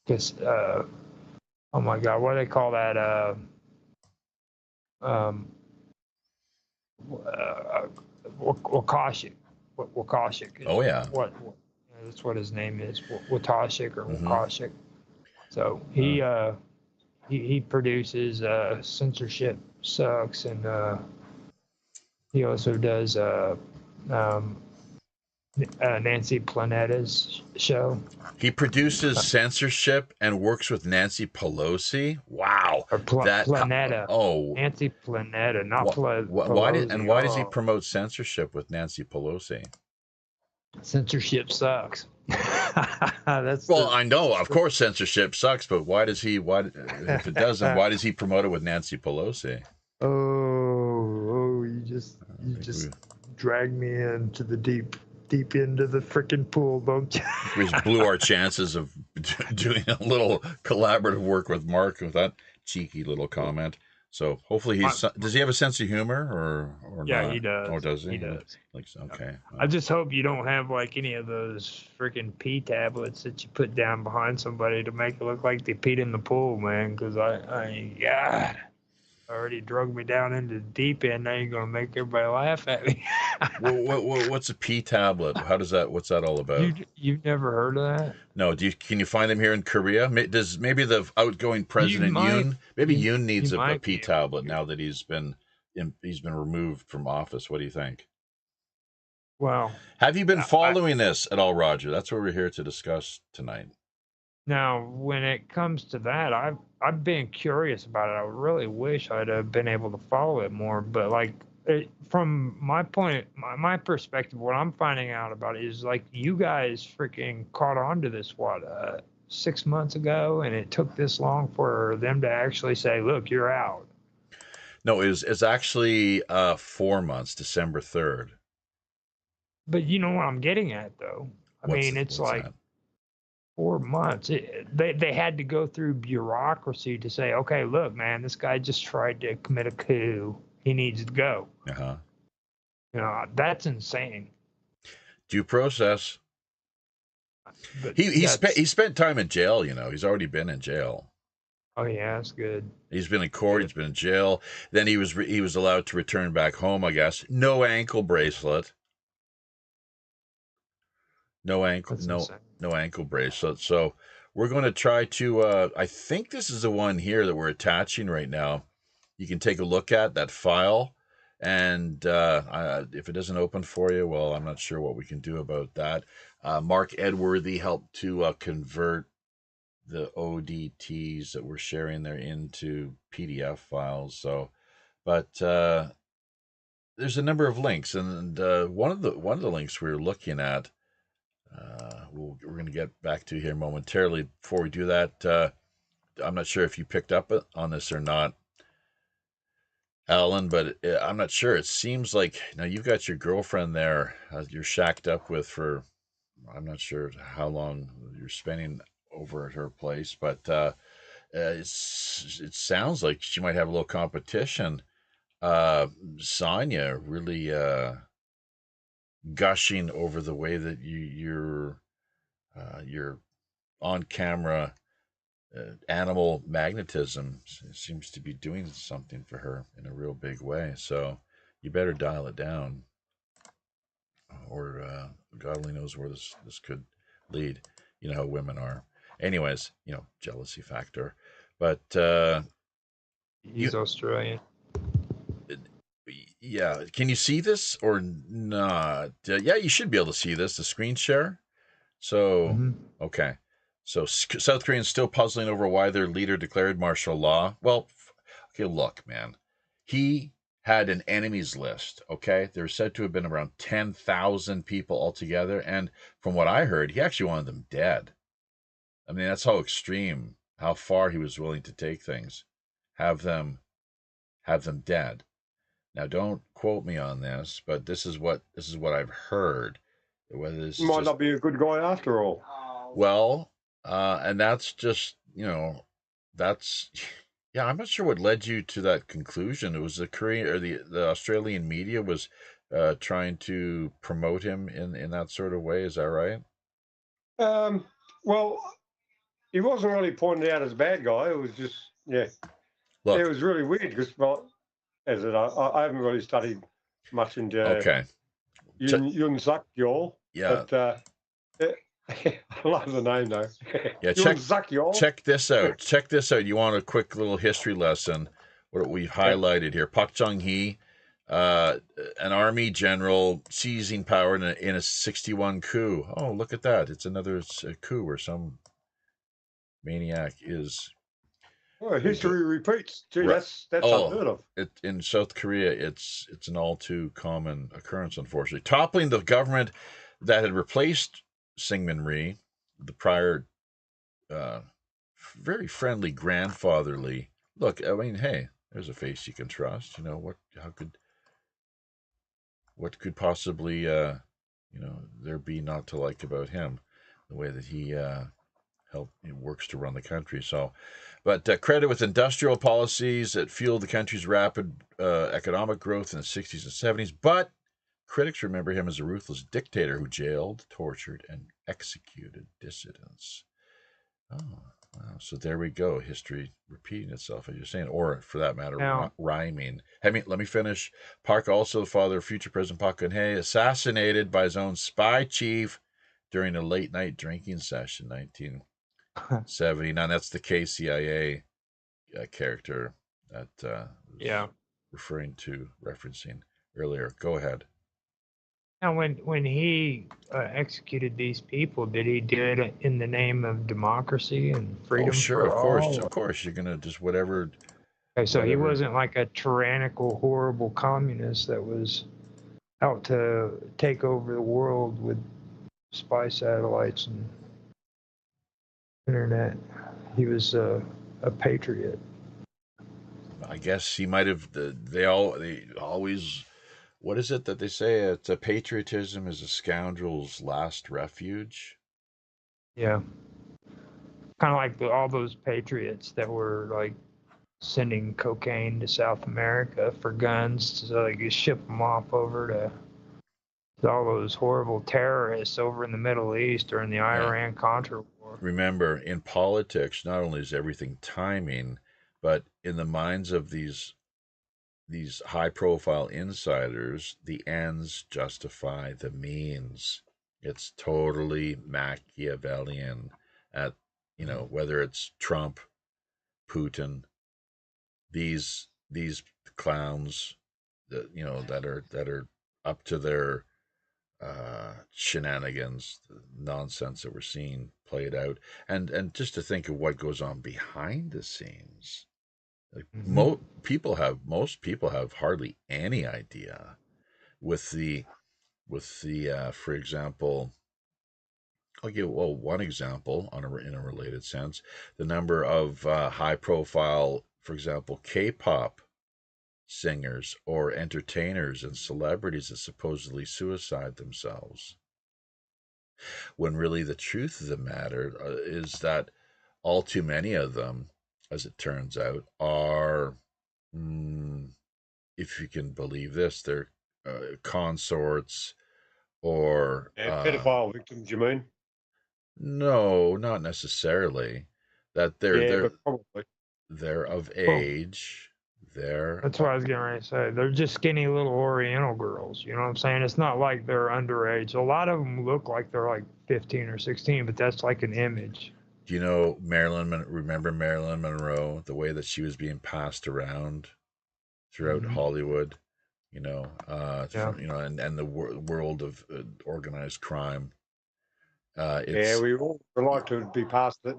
D: Because oh my God, what do they call that? Wakashik.
B: Oh yeah.
D: What that's what his name is. Watashik or Wakashik. So he produces Censorship Sucks, and he also does Nancy Planetta's show.
B: He produces Censorship and works with Nancy Pelosi. Wow.
D: Or Planetta. Nancy Planetta, not Pelosi.
B: Why does he promote censorship with Nancy Pelosi?
D: Censorship sucks.
B: I know, of course, censorship sucks, but if it doesn't, why does he promote it with Nancy Pelosi?
D: Oh, You just drag me into the deep end of the freaking pool, don't you?
B: We just blew our chances of doing a little collaborative work with Mark with that cheeky little comment. So hopefully does he have a sense of humor or
D: yeah,
B: not?
D: he does.
B: Oh, does he?
D: He does.
B: Like, okay.
D: I just hope you don't have like any of those freaking pee tablets that you put down behind somebody to make it look like they peed in the pool, man. Because God, already drug me down into the deep end. Now you're gonna make everybody laugh at me.
B: What's a P tablet? What's that all about?
D: You've never heard of that?
B: No. Can you find them here in Korea? Does maybe the outgoing president Yoon? Maybe Yoon needs a P tablet now that he's been removed from office. What do you think?
D: Well,
B: have you been following this at all, Roger? That's what we're here to discuss tonight.
D: Now, when it comes to that, I've been curious about it. I really wish I'd have been able to follow it more. But like, from my perspective, what I'm finding out about it is like you guys freaking caught on to this 6 months ago, and it took this long for them to actually say, "Look, you're out."
B: No, it's actually 4 months, December 3rd.
D: But you know what I'm getting at, though. It's like that? 4 months. They had to go through bureaucracy to say, okay, look, man, this guy just tried to commit a coup. He needs to go.
B: Uh-huh.
D: That's insane.
B: Due process. But he spent time in jail. He's already been in jail.
D: Oh yeah, that's good.
B: He's been in court. He's been in jail. Then he was allowed to return back home. I guess no ankle bracelet. No ankle bracelet. So we're going to try to. I think this is the one here that we're attaching right now. You can take a look at that file, and if it doesn't open for you, well, I'm not sure what we can do about that. Mark Edworthy helped to convert the ODTs that we're sharing there into PDF files. So, but there's a number of links, and one of the links we're looking at. We're going to get back to here momentarily. Before we do that, I'm not sure if you picked up on this or not, Alan, but I'm not sure. It seems like now you've got your girlfriend there. You're shacked up with for I'm not sure how long you're spending over at her place, but it sounds like she might have a little competition. Sonia really gushing over the way that you're on camera animal magnetism seems to be doing something for her in a real big way. So you better dial it down, or God only knows where this could lead. You know how women are. Anyways, jealousy factor. But
D: he's Australian.
B: Yeah, can you see this or not? Yeah, you should be able to see this. The screen share. So okay. So South Koreans still puzzling over why their leader declared martial law. Well, okay, look, man. He had an enemies list, okay? There's said to have been around 10,000 people altogether, and from what I heard, he actually wanted them dead. I mean, that's how extreme, how far he was willing to take things. Have them dead. Now, don't quote me on this, but this is what I've heard. Whether this
C: might not be a good guy after all.
B: Well, and that's just that's I'm not sure what led you to that conclusion. It was the Korean or the Australian media was trying to promote him in that sort of way. Is that right?
C: Well, he wasn't really pointed out as a bad guy. It was just Look, it was really weird because I haven't really studied much into Yoon Suk Yeol.
B: Yeah.
C: But I love the name though.
B: Yeah, check this out. Check this out. You want a quick little history lesson? What we've highlighted here: Pak Chung-hee, an army general seizing power in a 61 coup. Oh, look at that! It's another coup where some maniac is.
C: Well, history repeats. Gee, that's unheard of.
B: In South Korea, it's an all too common occurrence, unfortunately. Toppling the government that had replaced Syngman Rhee, the prior very friendly, grandfatherly. Look, I mean, hey, there's a face you can trust. How could what could possibly there be not to like about him, the way that he works to run the country. So, but credit with industrial policies that fueled the country's rapid economic growth in the 60s and 70s. But critics remember him as a ruthless dictator who jailed, tortured, and executed dissidents. Oh, wow. So there we go. History repeating itself, as you're saying, or for that matter,
D: Now,
B: rhyming. Let me finish. Park, also the father of future President Park Geun-hye, assassinated by his own spy chief during a late night drinking session, 1979. That's the KCIA character that
D: yeah.
B: referencing earlier. Go ahead.
D: Now, when he executed these people, did he do it in the name of democracy and freedom
B: Oh, sure,
D: for all?
B: of course. You're gonna just whatever.
D: Okay, so he
B: whatever.
D: wasn't like a tyrannical, horrible communist that was out to take over the world with spy satellites and internet. He was a patriot.
B: I guess he might have. They always. What is it that they say? It's a patriotism is a scoundrel's last refuge.
D: Yeah, kind of like all those patriots that were like sending cocaine to South America for guns, so they could ship them off over to all those horrible terrorists over in the Middle East during the Iran-Contra war.
B: Remember, in politics, not only is everything timing, but in the minds of these high-profile insiders, the ends justify the means. It's totally Machiavellian. At whether it's Trump, Putin, these clowns that are up to their shenanigans, the nonsense that we're seeing played out, and just to think of what goes on behind the scenes. Like most people have hardly any idea. With the for example, I'll give one example in a related sense: the number of high profile, for example, K-pop singers or entertainers and celebrities that supposedly suicide themselves. When really the truth of the matter is that all too many of them, as it turns out, are, if you can believe this, they're consorts or
C: pedophile victims, you mean?
B: no, not necessarily. That
C: But probably.
B: they're of
D: Well,
B: age.
D: that's what I was getting ready to say. They're just skinny little Oriental girls. You know what I'm saying? It's not like they're underage. A lot of them look like they're like 15 or 16, but that's like an image.
B: Do you know remember Marilyn Monroe, the way that she was being passed around throughout Hollywood,
D: Yeah.
B: and the world of organized crime.
C: We all would like to be passed it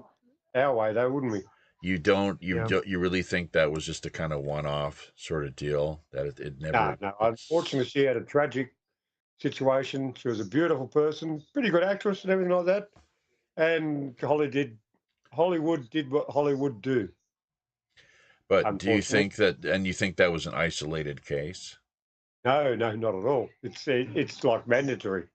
C: our way, though, wouldn't we?
B: You really think that was just a kind of one-off sort of deal, that it never?
C: No. Unfortunately, she had a tragic situation. She was a beautiful person, pretty good actress and everything like that. And Hollywood did what Hollywood do.
B: But do you think that was an isolated case?
C: No, not at all. It's like mandatory.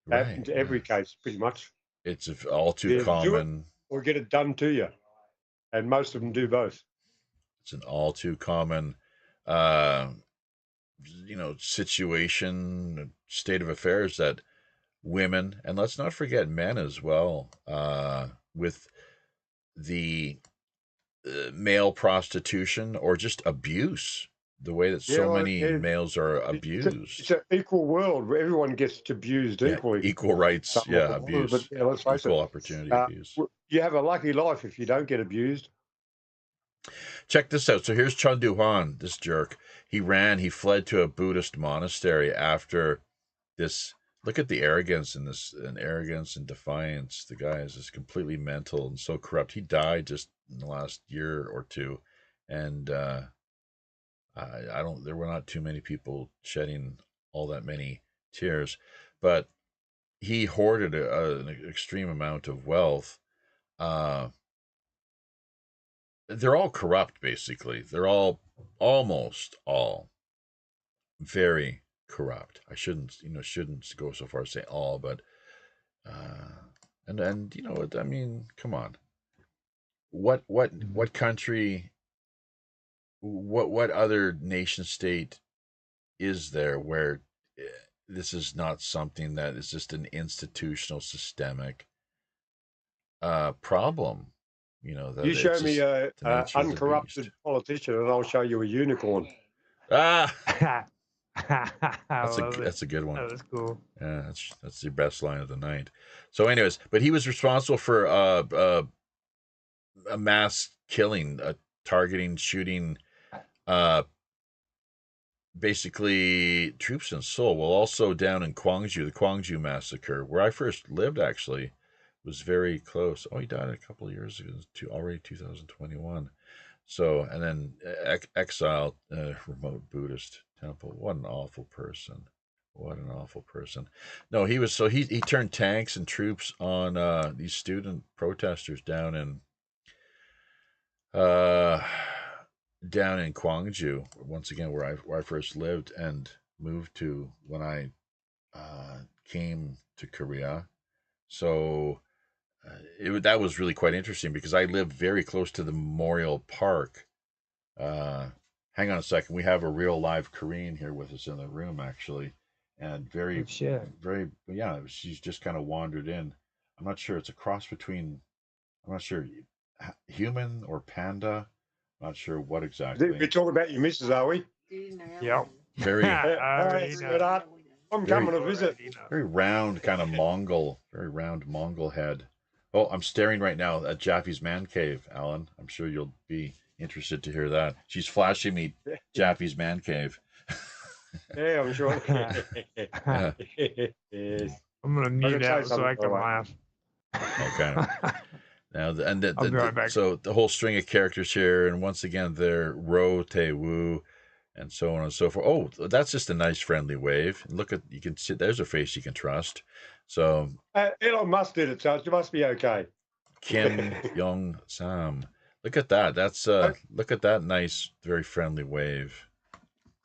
B: Right.
C: Happens to every case, pretty much.
B: It's all too common.
C: Do it or get it done to you, and most of them do both.
B: It's an all too common, situation, state of affairs that women, and let's not forget men as well, with the male prostitution or just abuse, the way that so many males are abused.
C: It's an equal world where everyone gets abused equally.
B: Equal rights, abuse.
C: But let's face
B: equal
C: it,
B: opportunity abuse.
C: You have a lucky life if you don't get abused.
B: Check this out. So here's Chun Doo-hwan, this jerk. He fled to a Buddhist monastery after this. Look at the arrogance in this, and arrogance and defiance. The guy is just completely mental and so corrupt. He died just in the last year or two, and there were not too many people shedding all that many tears, but he hoarded an extreme amount of wealth. They're all corrupt, basically. They're all, almost all, very corrupt. I shouldn't go so far as to say all, but and you know what I mean. Come on, what country, what other nation state is there where this is not something that is just an institutional, systemic problem? You know, that
C: You show
B: it's
C: me
B: just
C: a
B: the nature of the
C: uncorrupted
B: beast.
C: politician, and I'll show you a unicorn.
B: Ah,
D: I love it.
B: that's a good one.
D: That was cool.
B: Yeah, that's the best line of the night. So, anyways, but he was responsible for a mass killing, targeting, shooting, basically troops in Seoul. Well, also down in Gwangju, the Gwangju massacre, where I first lived, actually, was very close. Oh, he died a couple of years ago, already 2021. So, and then exiled, remote Buddhist temple. What an awful person. What an awful person. No, he was, so he turned tanks and troops on these student protesters down in Gwangju, once again where I first lived and moved to when I came to Korea. So that was really quite interesting because I lived very close to the Memorial Park. Hang on a second, we have a real live Korean here with us in the room, actually, and
D: Oh, shit.
B: very, yeah. She's just kind of wandered in. I'm not sure. It's a cross between, I'm not sure, human or panda. Not sure what exactly.
C: We're talking about your missus, are we?
D: Yep.
B: Very,
D: I already know.
C: I'm coming to visit.
B: very round, kind of Mongol, very round Mongol head. Oh, I'm staring right now at Jaffe's man cave, Alan. I'm sure you'll be interested to hear that. She's flashing me Jaffe's man cave.
C: Yeah, I'm sure.
B: Yeah.
C: Yes.
D: I'm gonna mute
C: say
D: out so
C: something,
D: I can
C: all right.
D: laugh.
B: Okay. Now,
D: I'll be right back.
B: so the whole string of characters here, and once again, they're Ro, Tae Woo, and so on and so forth. Oh, that's just a nice friendly wave. And look at, you can see there's a face you can trust. So
C: Elon Musk did it, so it must be okay.
B: Kim Young Sam. Look at that. That's look at that nice, very friendly wave.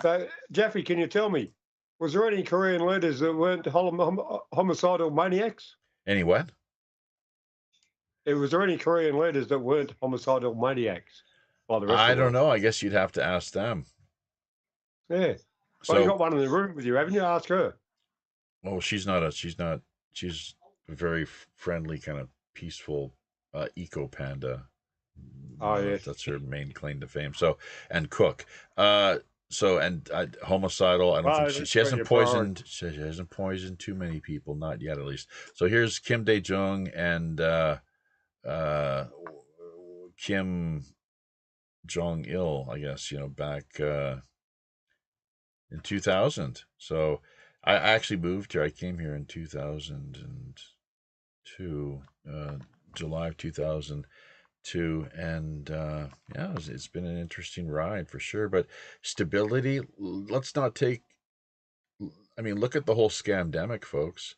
C: So, Jeffrey, can you tell me, was there any Korean leaders that weren't homicidal maniacs?
B: Any what?
C: Was there any Korean leaders that weren't homicidal maniacs? Like the rest
B: I
C: of the
B: don't
C: world?
B: know. I guess you'd have to ask them.
C: Yeah.
B: So,
C: Well, you got one in the room with you, haven't you? Ask her.
B: oh, she's a very friendly, kind of peaceful eco panda.
C: Oh, yes.
B: That's her main claim to fame. So, and cook. So, and homicidal. I don't
C: Well,
B: think she hasn't poisoned. She hasn't poisoned too many people, not yet, at least. So here's Kim Dae Jung and Kim Jong Il. I guess back in 2000. So I actually moved here. I came here in 2002, July of 2002, and yeah, it's been an interesting ride for sure. But stability, let's not take. I mean, look at the whole scamdemic, folks.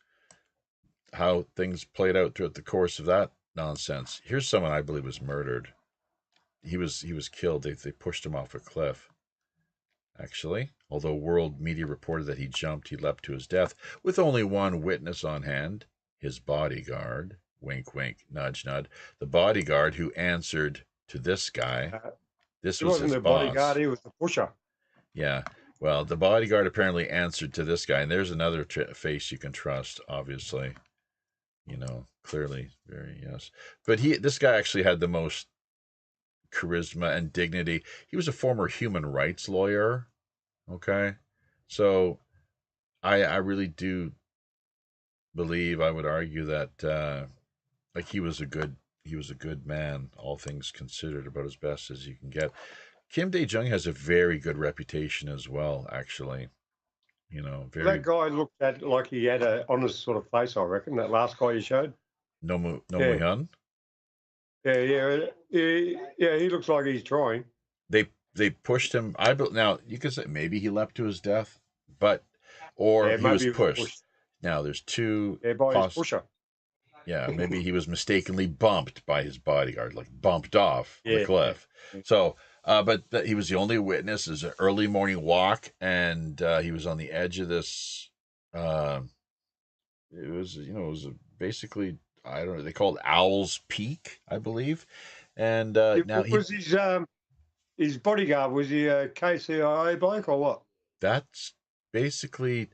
B: How things played out throughout the course of that nonsense. Here's someone I believe was murdered. He was killed. They pushed him off a cliff. Actually, although world media reported that he leapt to his death with only one witness on hand, his bodyguard. Wink, wink, nudge, nudge. The bodyguard who answered to this guy. This
C: He
B: was
C: wasn't
B: his
C: the
B: boss.
C: bodyguard, he was the pusher.
B: Yeah. Well, the bodyguard apparently answered to this guy, and there's another face you can trust, obviously. Clearly, very, yes. But this guy actually had the most charisma and dignity. He was a former human rights lawyer. Okay. So I really do believe, I would argue that like he was a good man, all things considered, about as best as you can get. Kim Dae Jung has a very good reputation as well, actually. Very.
C: That guy looked at like he had an honest sort of face, I reckon, that last guy you showed.
B: No Moo
C: Yeah.
B: Hyun?
C: Yeah, he looks like he's trying.
B: They pushed him. Now you could say maybe he leapt to his death, or he was pushed. Now there's two.
C: Yeah, by his pusher.
B: Yeah, maybe he was mistakenly bumped by his bodyguard, like bumped off the cliff. So But he was the only witness. It was an early morning walk, and he was on the edge of this. Uh, it was, basically, I don't know. They called Owl's Peak, I believe. And now
C: What was his bodyguard? Was he a KCIA bloke or what?
B: that's basically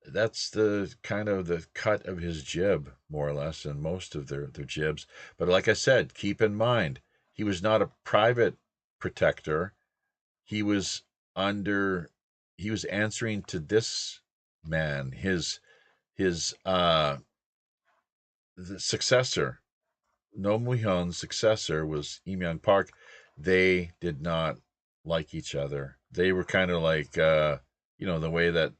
B: that's the kind of the cut of his jib, more or less, and most of their jibs. But like I said, keep in mind, he was not a private protector. He was under. He was answering to this man, his the successor. No Hyun's successor was Im Young Park. They did not like each other. They were kind of like, the way that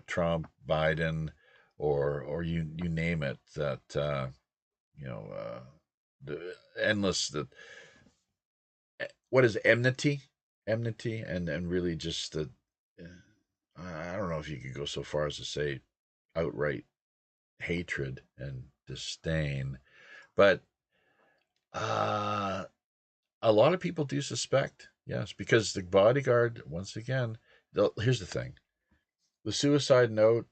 B: Trump, Biden, or you name it. That the endless the what is enmity, and really just the. I don't know if you could go so far as to say outright hatred and disdain, but a lot of people do suspect, yes, because the bodyguard, once again, here's the thing: the suicide note,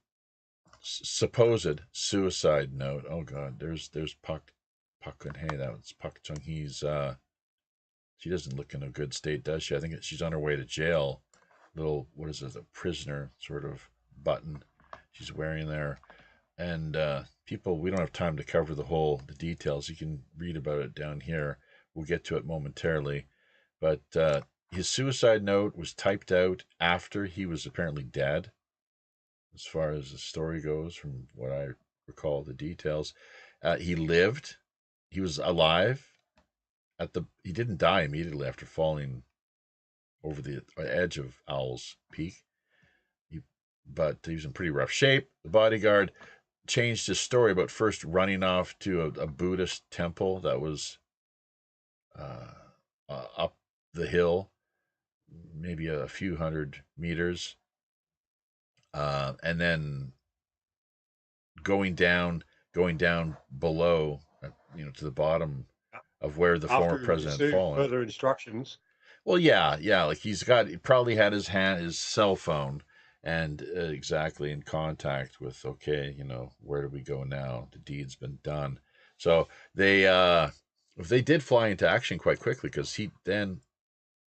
B: supposed suicide note. Oh God, there's Park Geun Hye. That's Park Chung Hee's. She doesn't look in a good state, does she? I think she's on her way to jail. Little, what is it, a prisoner sort of button she's wearing there. And people, we don't have time to cover the details. You can read about it down here. We'll get to it momentarily. But his suicide note was typed out after he was apparently dead, as far as the story goes, from what I recall the details. He lived. He was alive. He didn't die immediately after falling over the edge of Owl's Peak. But he was in pretty rough shape. The bodyguard changed his story about first running off to a Buddhist temple that was up the hill, maybe a few hundred meters, and then going down below, to the bottom of where the former president had fallen.
C: Further instructions.
B: Well, yeah, like he probably had his cell phone, and exactly in contact with, okay, where do we go now? The deed's been done. So they did fly into action quite quickly, because he then,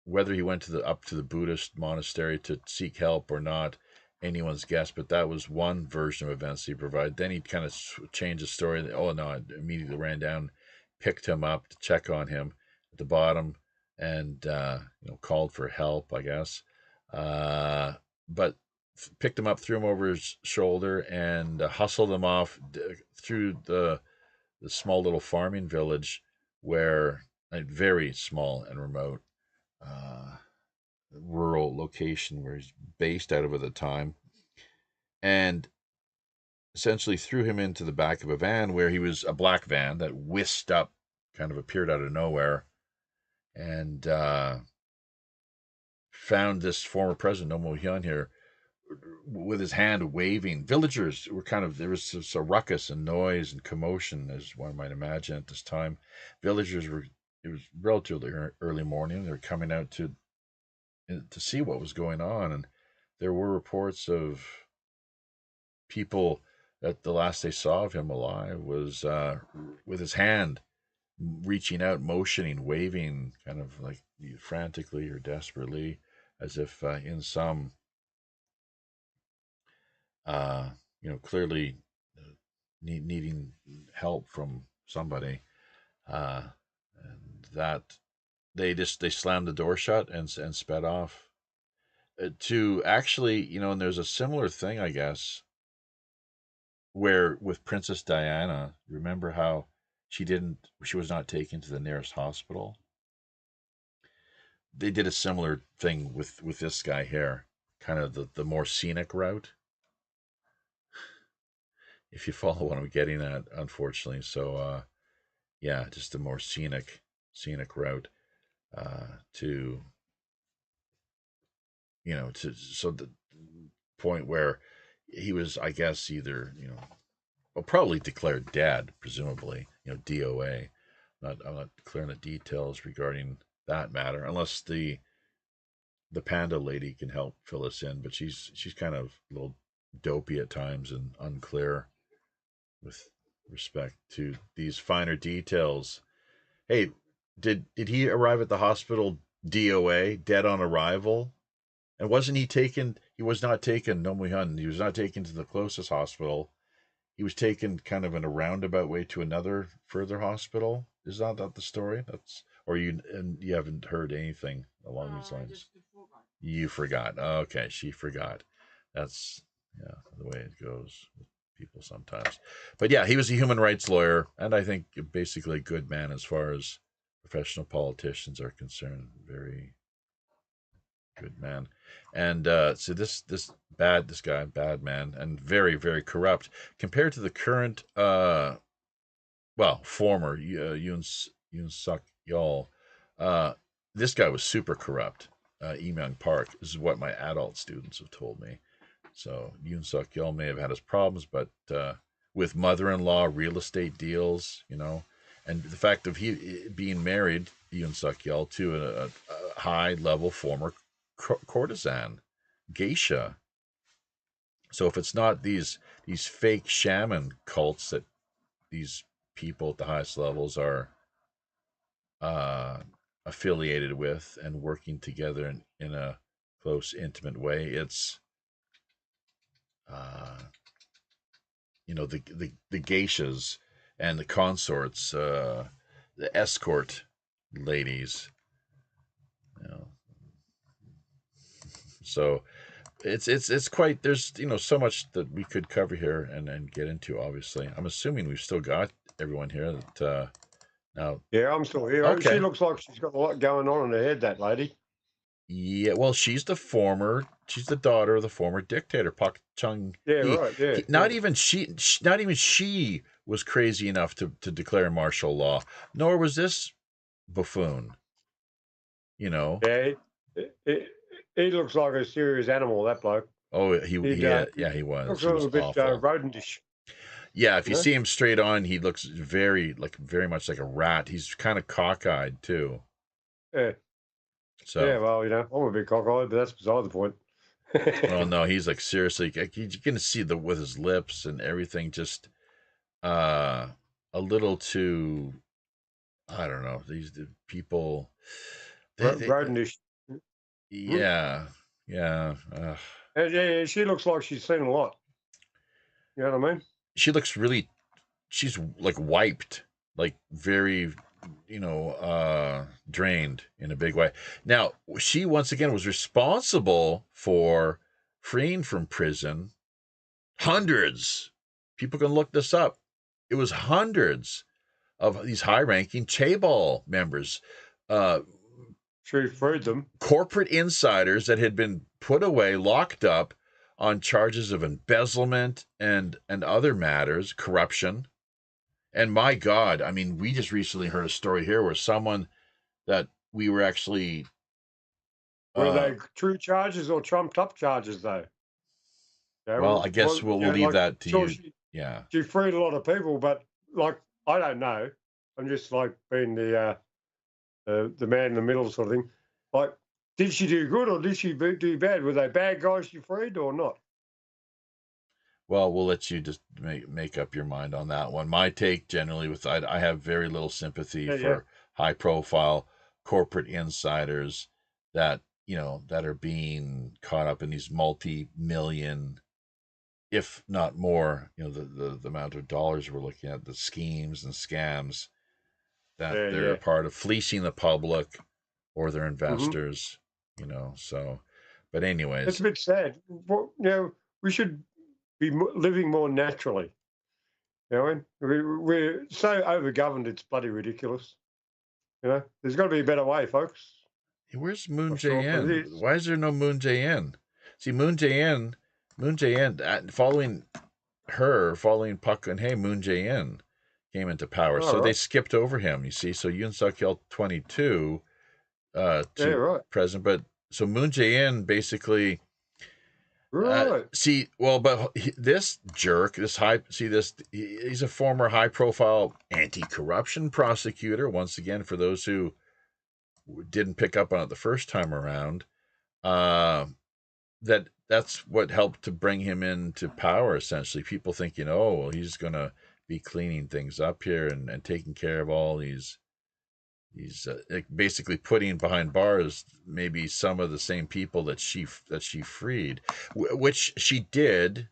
B: whether he went up to the Buddhist monastery to seek help or not, anyone's guess, but that was one version of events he provided. Then he kind of changed the story. Oh no, I immediately ran down, picked him up to check on him at the bottom, and called for help, I guess. But picked him up, threw him over his shoulder, and hustled him off through the small little farming village, where very small and remote rural location where he's based out of at the time, and essentially threw him into the back of a van, where he was a black van that whisked up, kind of appeared out of nowhere, and found this former president, No Hyun, here with his hand waving. Villagers were there was a ruckus and noise and commotion, as one might imagine at this time. Villagers it was relatively early morning. They were coming out to see what was going on, and there were reports of people that the last they saw of him alive was with his hand reaching out, motioning, waving, kind of like frantically or desperately, as if in some clearly needing help from somebody, and that they slammed the door shut and sped off. To actually, and there's a similar thing, I guess, where with Princess Diana, remember how she was not taken to the nearest hospital? They did a similar thing with this guy here, kind of the more scenic route, if you follow what I'm getting at, unfortunately. So yeah, just a more scenic route to so the point where he was, I guess, either probably declared dead, presumably, DOA. I'm not clear on the details regarding that matter, unless the panda lady can help fill us in, but she's kind of a little dopey at times and unclear with respect to these finer details. Hey, did he arrive at the hospital DOA, dead on arrival? And wasn't he taken? He was not taken. No Muhyun. He was not taken to the closest hospital. He was taken kind of in a roundabout way to another further hospital. Is that the story? That's or you haven't heard anything along these lines. You forgot. Okay, she forgot. That's the way it goes with people sometimes. But yeah, he was a human rights lawyer, and I think basically a good man as far as professional politicians are concerned. Very good man. And so this guy, bad man, and very, very corrupt compared to the current former Yoon Suk Yeol. This guy was super corrupt. Lee Myung Park. This is what my adult students have told me. So Yoon Suk Yeol may have had his problems, but with mother-in-law, real estate deals, and the fact of he being married, Yoon Suk Yeol, to a high-level former courtesan, geisha. So if it's not these fake shaman cults that these people at the highest levels are affiliated with and working together in a close, intimate way, it's the geishas and the consorts, the escort ladies. So it's quite, there's so much that we could cover here and get into. Obviously, I'm assuming we've still got everyone here that now.
C: Yeah, I'm still here.
B: Okay.
C: She looks like she's got a lot going on in her head, that lady.
B: Yeah, well, she's the daughter of the former dictator Park Chung.
C: Yeah, right. Yeah.
B: Not even she was crazy enough to declare martial law. Nor was this buffoon.
C: Yeah, he looks like a serious animal. That bloke.
B: Oh, he was.
C: Looks a little bit rodentish.
B: Yeah, if you see him straight on, he looks very much like a rat. He's kind of cockeyed too.
C: Yeah. So yeah, well, I'm a bit cockeyed, but that's beside the point.
B: Well, no, he's like seriously. You can see with his lips and everything, just a little too. I don't know. These people.
C: Rodentish.
B: Yeah.
C: And yeah, she looks like she's seen a lot. You know what I mean?
B: She looks really. She's like wiped, like very. Drained in a big way. Now, she once again was responsible for freeing from prison hundreds. People can look this up. It was hundreds of these high-ranking chaebol members.
C: She freed them.
B: Corporate insiders that had been put away, locked up on charges of embezzlement and other matters, corruption. And my God, I mean, we just recently heard a story here where someone that we were actually...
C: Were they true charges or trumped-up charges, though?
B: Well, I guess we'll leave that to you. Yeah.
C: She freed a lot of people, but, I don't know. I'm just, being the man in the middle sort of thing. Did she do good or did she do bad? Were they bad guys she freed or not?
B: Well, we'll let you just make up your mind on that one. My take generally I have very little sympathy for high-profile corporate insiders that are being caught up in these multi-million, if not more, the amount of dollars we're looking at, the schemes and scams that they're a part of, fleecing the public or their investors. So, but anyways,
C: it's a bit sad. We should be living more naturally. We're so overgoverned, it's bloody ridiculous. There's got to be a better way, folks.
B: Hey, where's Moon Jae-in? Why is there no Moon Jae-in? See, Moon Jae-in, following Park Geun-hye, Moon Jae-in came into power. So they skipped over him, you see. So Yoon Suk Yeol 22 to present. But so Moon Jae-in basically...
C: Right.
B: But this jerk, he's a former high-profile anti-corruption prosecutor. Once again, for those who didn't pick up on it the first time around, that's what helped to bring him into power. Essentially, people thinking, oh, well, he's going to be cleaning things up here and taking care of all these. He's basically putting behind bars maybe some of the same people that she freed, which she did.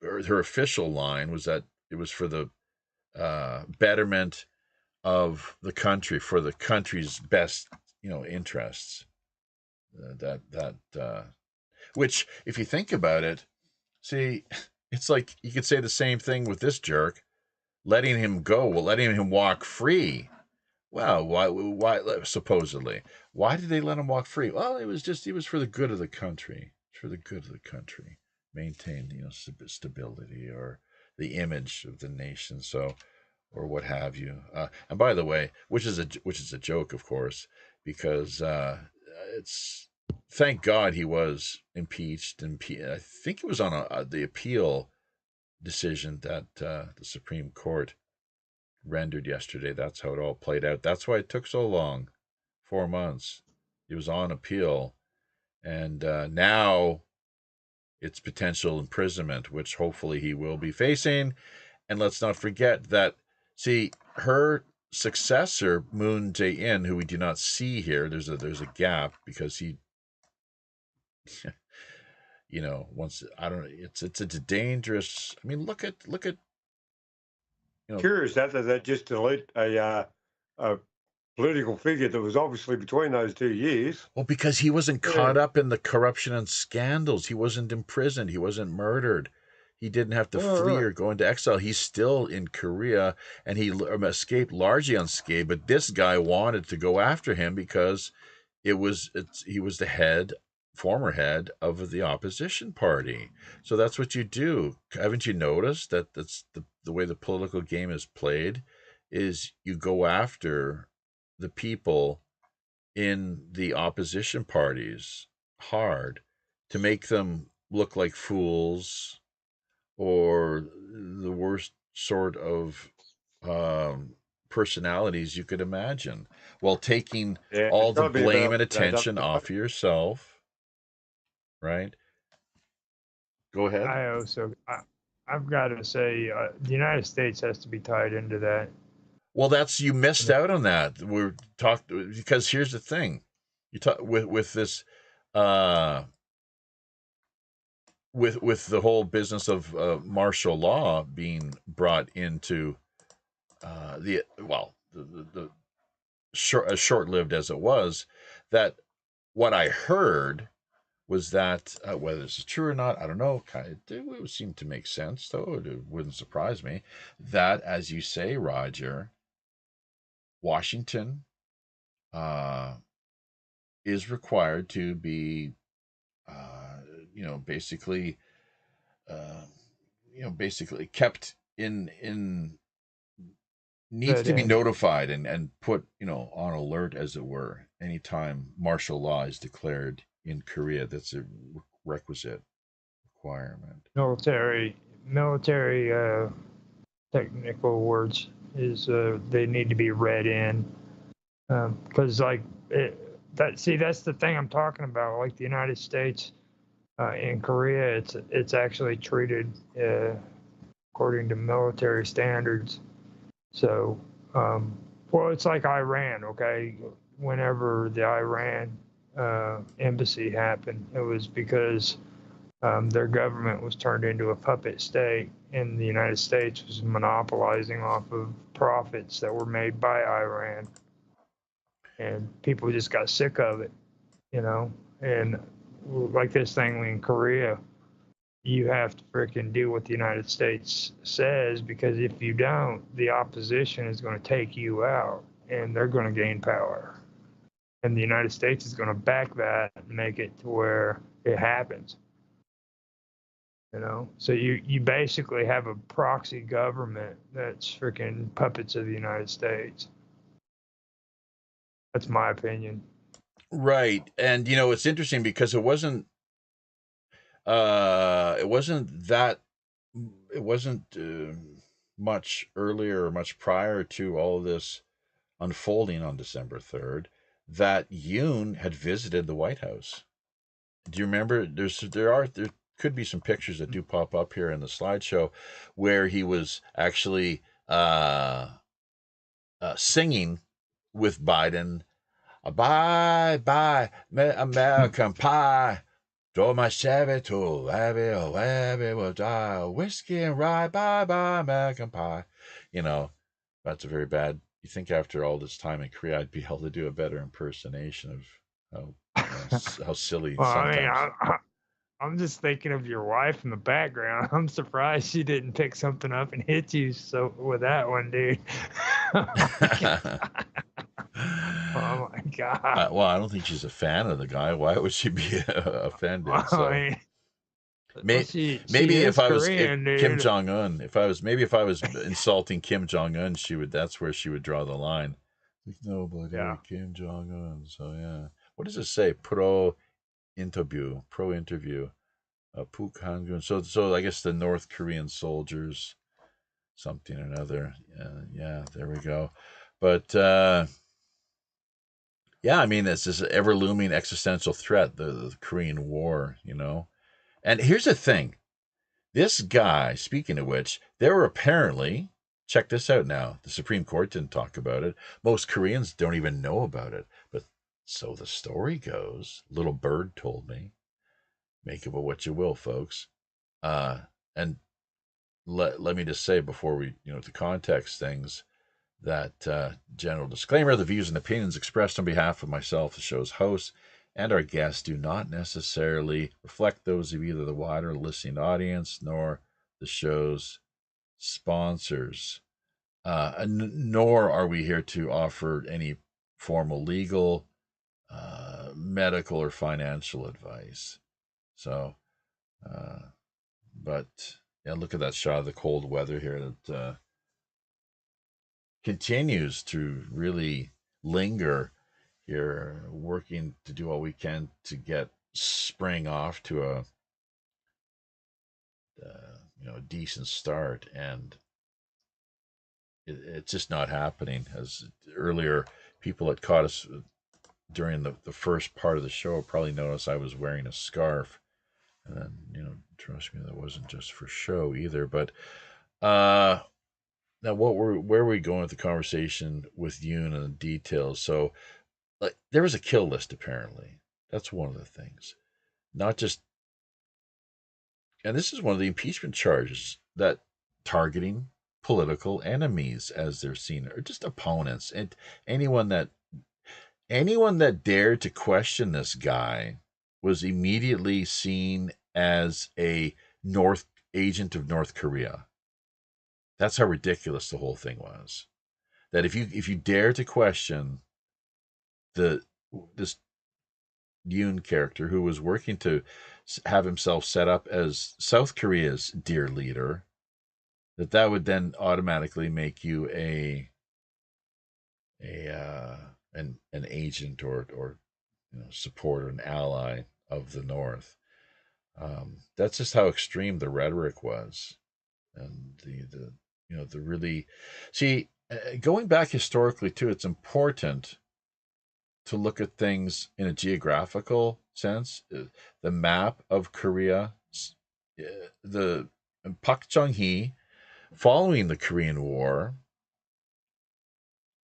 B: Her official line was that it was for the betterment of the country, for the country's best, interests. Which, if you think about it, see, it's like you could say the same thing with this jerk, letting him go, letting him walk free. Well, why, supposedly, why did they let him walk free? Well, it was for the good of the country, for the good of the country, maintain, stability or the image of the nation. So, or what have you. And by the way, which is a joke, of course, because it's, thank God he was impeached. I think it was on the appeal decision that the Supreme Court rendered yesterday. That's how it all played out. That's why it took so long, 4 months. It was on appeal, and now it's potential imprisonment, which hopefully he will be facing. And let's not forget that, see, her successor, Moon Jae-in, who we do not see here, there's a gap because he, once, I don't know, it's a dangerous. I mean, look at.
C: Curious that they just delete a political figure that was obviously between those 2 years.
B: Well, because he wasn't caught up in the corruption and scandals. He wasn't imprisoned. He wasn't murdered. He didn't have to flee or go into exile. He's still in Korea, and he escaped largely unscathed. But this guy wanted to go after him because he was the former head of the opposition party. So that's what you do. Haven't you noticed that that's the way the political game is played? Is you go after the people in the opposition parties hard to make them look like fools or the worst sort of personalities you could imagine, while taking all the blame and attention off yourself. Right? Go ahead.
D: I've got to say, the United States has to be tied into that.
B: Well, you missed out on that. We're talking because here's the thing: you talk with this, with the whole business of martial law being brought into the as short-lived as it was. That what I heard was that whether this is true or not, I don't know. It would seem to make sense, though. It wouldn't surprise me that, as you say, Roger, Washington is required to be, basically, basically kept in needs to be notified and put, on alert, as it were, anytime martial law is declared in Korea. That's a requisite requirement.
D: Military technical words is they need to be read in, because that's the thing I'm talking about. Like the United States, in Korea, it's actually treated according to military standards. So, well, it's like Iran. Okay, whenever the Iran embassy happened, it was because their government was turned into a puppet state, and the United States was monopolizing off of profits that were made by Iran. And people just got sick of it, and like this thing in Korea, you have to freaking do what the United States says, because if you don't, the opposition is going to take you out and they're going to gain power. And the United States is going to back that and make it to where it happens. So you basically have a proxy government that's freaking puppets of the United States. That's my opinion. Right.
B: And it's interesting because it wasn't much earlier or much prior to all of this unfolding on December 3rd that Yoon had visited the White House. Do you remember? There could be some pictures that do pop up here in the slideshow where he was actually singing with Biden, "Bye bye American pie. Throw my Chevy to Abby will die. Whiskey and rye, bye bye American pie." That's a very bad. You think after all this time in Korea, I'd be able to do a better impersonation of how silly
D: Well, I mean,
B: sometimes.
D: I'm just thinking of your wife in the background. I'm surprised she didn't pick something up and hit you so with that one, dude. Oh my god.
B: Well, I don't think she's a fan of the guy. Why would she be offended?
D: I
B: So
D: mean, well,
B: may,
D: she
B: maybe
D: is
B: if
D: Korean,
B: Kim
D: dude.
B: Jong Un, if I was insulting Kim Jong Un, that's where she would draw the line. Like, nobody
D: Yeah.
B: like Kim Jong Un. So yeah, what does it say? Pro interview. Puk Hangun. So I guess the North Korean soldiers, something or another. Yeah, there we go. But yeah, I mean, it's this ever looming existential threat, the Korean War, And here's the thing: this guy, speaking of which, there were apparently, check this out now. The Supreme Court didn't talk about it. Most Koreans don't even know about it. But so the story goes. Little bird told me. Make of it what you will, folks. And let me just say before we, to context things, that general disclaimer: the views and opinions expressed on behalf of myself, the show's host, and our guests do not necessarily reflect those of either the wider listening audience nor the show's sponsors. Nor are we here to offer any formal legal, medical, or financial advice. So, but yeah, look at that shot of the cold weather here that continues to really linger here, working to do all we can to get spring off to a decent start, and it's just not happening. As earlier, people that caught us during the first part of the show probably noticed I was wearing a scarf, and then trust me, that wasn't just for show either. But now where are we going with the conversation with Yoon and the details? So, like, there was a kill list apparently. That's one of the things. Not just, and this is one of the impeachment charges, that targeting political enemies as they're seen, or just opponents, and anyone that dared to question this guy was immediately seen as a North agent of North Korea. That's how ridiculous the whole thing was. That if you dare to question this Yoon character who was working to have himself set up as South Korea's dear leader, that would then automatically make you an agent or supporter, an ally of the North. That's just how extreme the rhetoric was, and the really, see, going back historically too. It's important to look at things in a geographical sense. The map of Korea, the Pak Chung-hee, following the Korean War,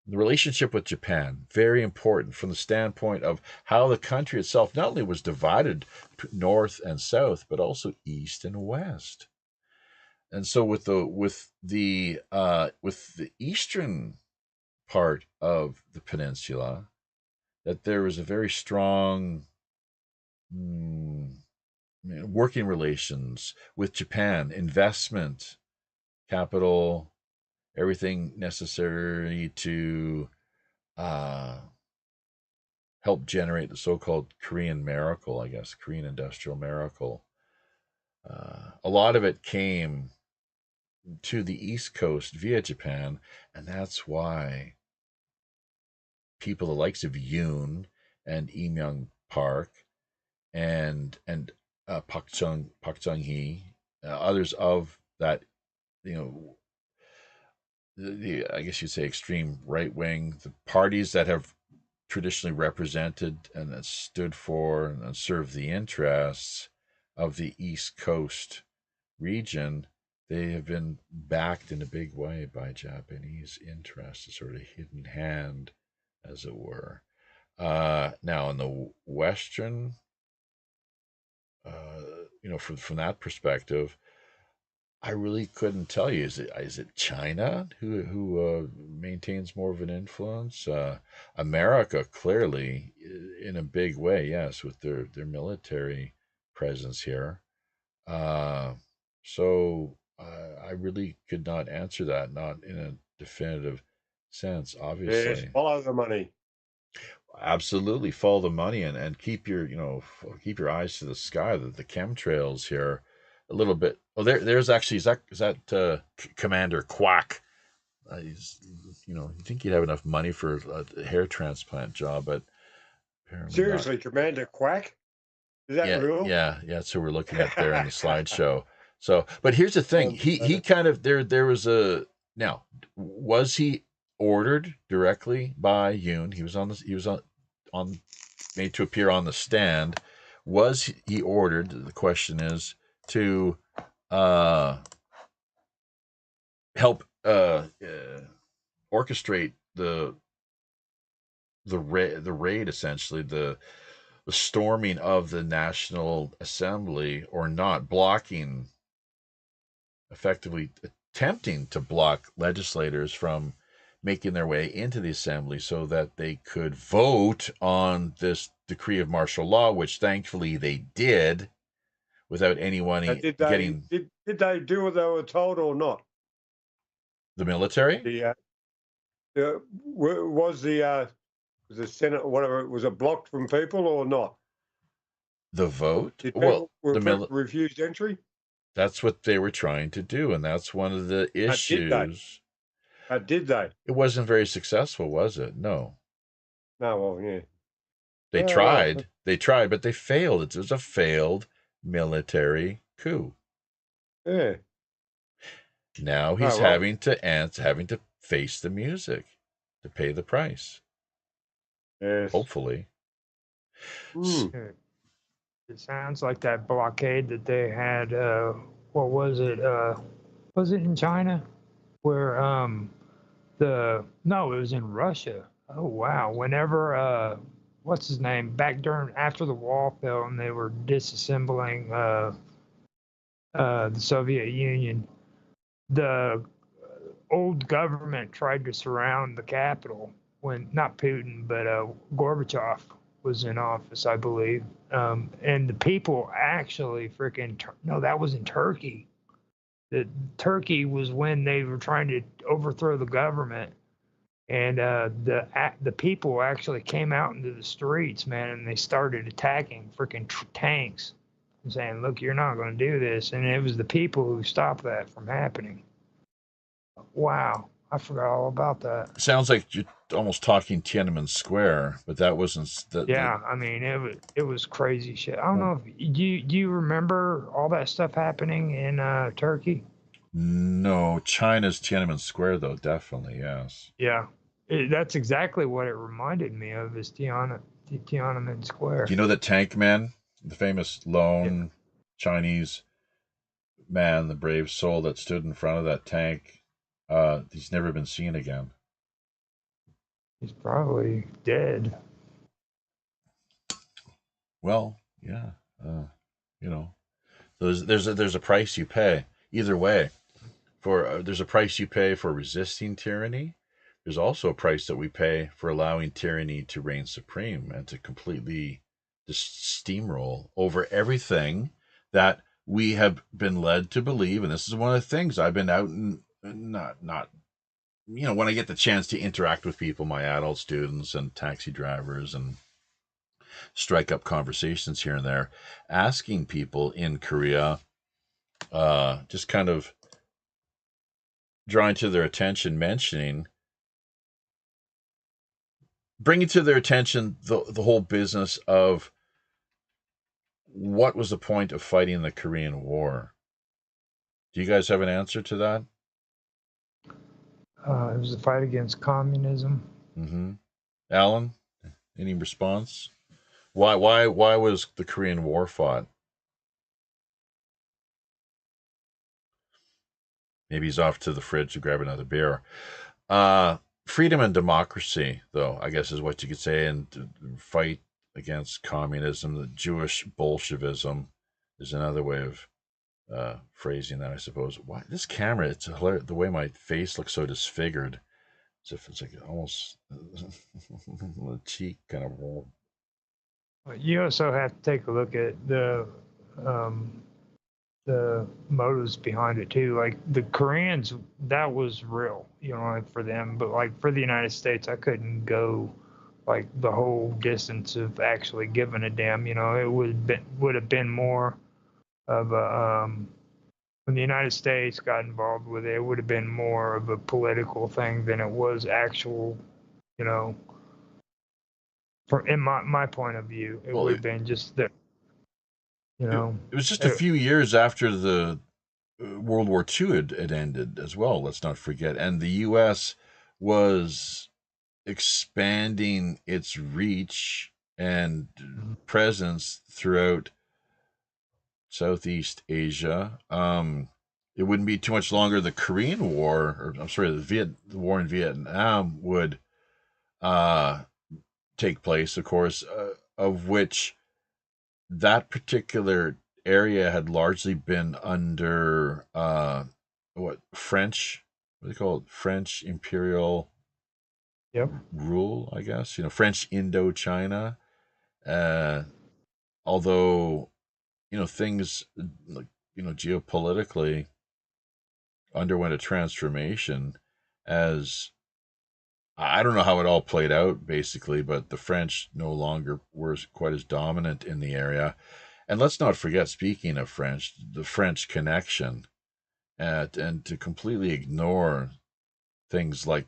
B: the relationship with Japan, very important from the standpoint of how the country itself not only was divided north and south, but also east and west. And so with the eastern part of the peninsula, that there was a very strong working relations with Japan, investment, capital, everything necessary to help generate the so-called Korean miracle, I guess, Korean industrial miracle. A lot of it came to the East Coast via Japan, and that's why people the likes of Yoon and Lee Myung Park and Pak Chung Hee, others of that, the I guess you'd say extreme right wing, the parties that have traditionally represented and that stood for and served the interests of the East Coast region, they have been backed in a big way by Japanese interests, a sort of hidden hand, as it were. Now, in the Western, from that perspective, I really couldn't tell you. Is it China who maintains more of an influence? America, clearly, in a big way, yes, with their military presence here. So I really could not answer that, not in a definitive sense,
C: Yes,
B: obviously.
C: follow the money.
B: Absolutely, follow the money and keep keep your eyes to the sky. The chemtrails here, a little bit. Oh, there's actually is that Commander Quack? He's, you think you'd have enough money for a hair transplant job, but apparently not.
C: Seriously, Commander Quack? Is that
B: Yeah,
C: real?
B: yeah, yeah. So we're looking at there in the slideshow. So, but here's the thing. He kind of there was a now was he ordered directly by Yoon? He was on made to appear on the stand. Was he ordered? The question is to help orchestrate the raid, essentially the storming of the National Assembly, or not, blocking, effectively attempting to block legislators from making their way into the assembly so that they could vote on this decree of martial law, which thankfully they did without anyone
C: Did they
B: getting
C: do what they were told or not?
B: the military,
C: Was the Senate or whatever, was it blocked from people or not?
B: the vote.
C: Did
B: Well,
C: people refused entry?
B: that's what they were trying to do, and that's one of the issues.
C: Did they?
B: It wasn't very successful, was it? No.
C: No, well, yeah.
B: They
C: Oh,
B: tried.
C: well.
B: They tried, but they failed. It was a failed military coup.
C: Yeah.
B: Now he's
C: Oh, well.
B: having to face the music, to pay the price.
C: Yes.
B: Hopefully.
D: It sounds like that blockade that they had. What was it? Was it in China? Where no, it was in Russia. Oh wow! Whenever what's his name? Back during after the wall fell and they were disassembling the Soviet Union, the old government tried to surround the capital when not Putin but Gorbachev was in office, I believe. And the people actually no, that was in Turkey. Turkey was when they were trying to overthrow the government, and the people actually came out into the streets, man, and they started attacking freaking tanks and saying, "Look, you're not going to do this," and it was the people who stopped that from happening. Wow, I forgot all about that.
B: Sounds like you're almost talking Tiananmen Square, but that wasn't.
D: Yeah, I mean it was crazy shit. I don't know if do you remember all that stuff happening in Turkey?
B: No, China's Tiananmen Square, though, definitely, yes.
D: Yeah, that's exactly what it reminded me of, is Tiananmen Square.
B: Do you know the Tank Man, the famous lone Chinese man, the brave soul that stood in front of that tank? He's never been seen again.
D: He's probably dead.
B: Well, yeah, there's a price you pay either way. There's a price you pay for resisting tyranny. There's also a price that we pay for allowing tyranny to reign supreme and to completely just steamroll over everything that we have been led to believe. And this is one of the things I've been out and not when I get the chance to interact with people, my adult students and taxi drivers, and strike up conversations here and there, asking people in Korea, just kind of drawing to their attention, bringing to their attention the whole business of what was the point of fighting the Korean War. Do you guys have an answer to that?
D: It was a fight against communism.
B: Mm-hmm. Alan? Any response? Why was the Korean War fought? Maybe he's off to the fridge to grab another beer. Freedom and democracy, though, I guess is what you could say, and to fight against communism. The Jewish Bolshevism is another way of phrasing that, I suppose. Why this camera? It's hilarious. The way my face looks so disfigured, as if it's like almost the cheek kind of.
D: You also have to take a look at the motives behind it too. Like the Koreans, that was real, you know, like for them. But like for the United States, I couldn't go like the whole distance of actually giving a damn. You know, it would have been more of a when the United States got involved with it, it would have been more of a political thing than it was actual. You know, in my point of view, it would have been just the. You know,
B: it was just a few years after the World War II had ended as well. Let's not forget, and the U.S. was expanding its reach and presence throughout Southeast Asia. It wouldn't be too much longer the Korean War, or I'm sorry, the war in Vietnam would take place, of course, of which that particular area had largely been under French, what do they call it? French imperial rule, I guess. You know, French Indochina. Although, you know, things like, you know, geopolitically underwent a transformation as I don't know how it all played out basically, but the French no longer were quite as dominant in the area. And let's not forget, speaking of French, the French connection, and to completely ignore things like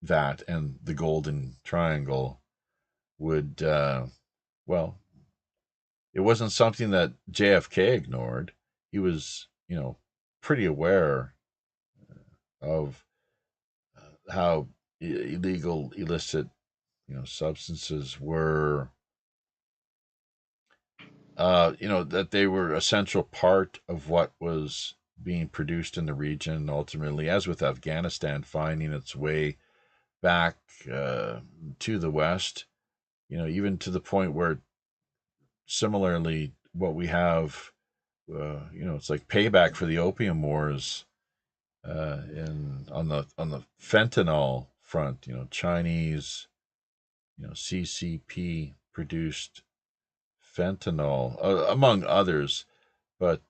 B: that and the Golden Triangle would, well, it wasn't something that JFK ignored. He was, you know, pretty aware of how illegal, illicit, you know, substances were, you know, that they were a central part of what was being produced in the region. Ultimately, as with Afghanistan finding its way back to the West, you know, even to the point where similarly what we have, you know, it's like payback for the opium wars on the fentanyl front. You know, Chinese, you know, CCP produced fentanyl, among others, but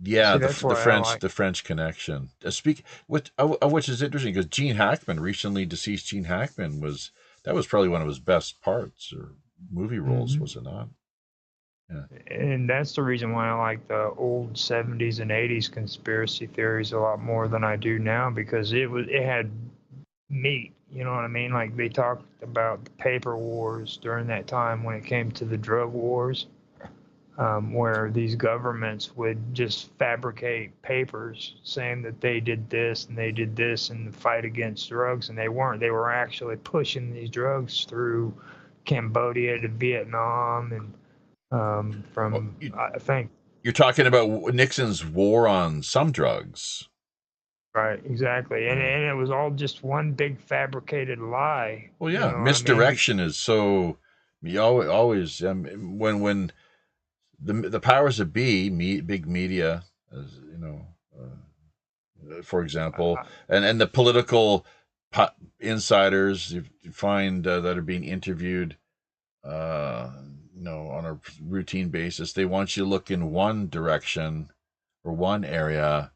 B: yeah, the French connection. Which is interesting because Gene Hackman, recently deceased Gene Hackman, was probably one of his best parts or movie roles, was it not?
D: Yeah. And that's the reason why I like the old 70s and 80s conspiracy theories a lot more than I do now, because it had meat, you know what I mean? Like they talked about the paper wars during that time when it came to the drug wars, where these governments would just fabricate papers saying that they did this and they did this in the fight against drugs, and they weren't. They were actually pushing these drugs through Cambodia to Vietnam and I think
B: you're talking about Nixon's war on some drugs.
D: Right, exactly. And it was all just one big fabricated lie.
B: Well, yeah, you know, misdirection is so. You always when the powers that be, big media, as you know, for example, and the political insiders you find that are being interviewed, you know, on a routine basis, they want you to look in one direction or one area.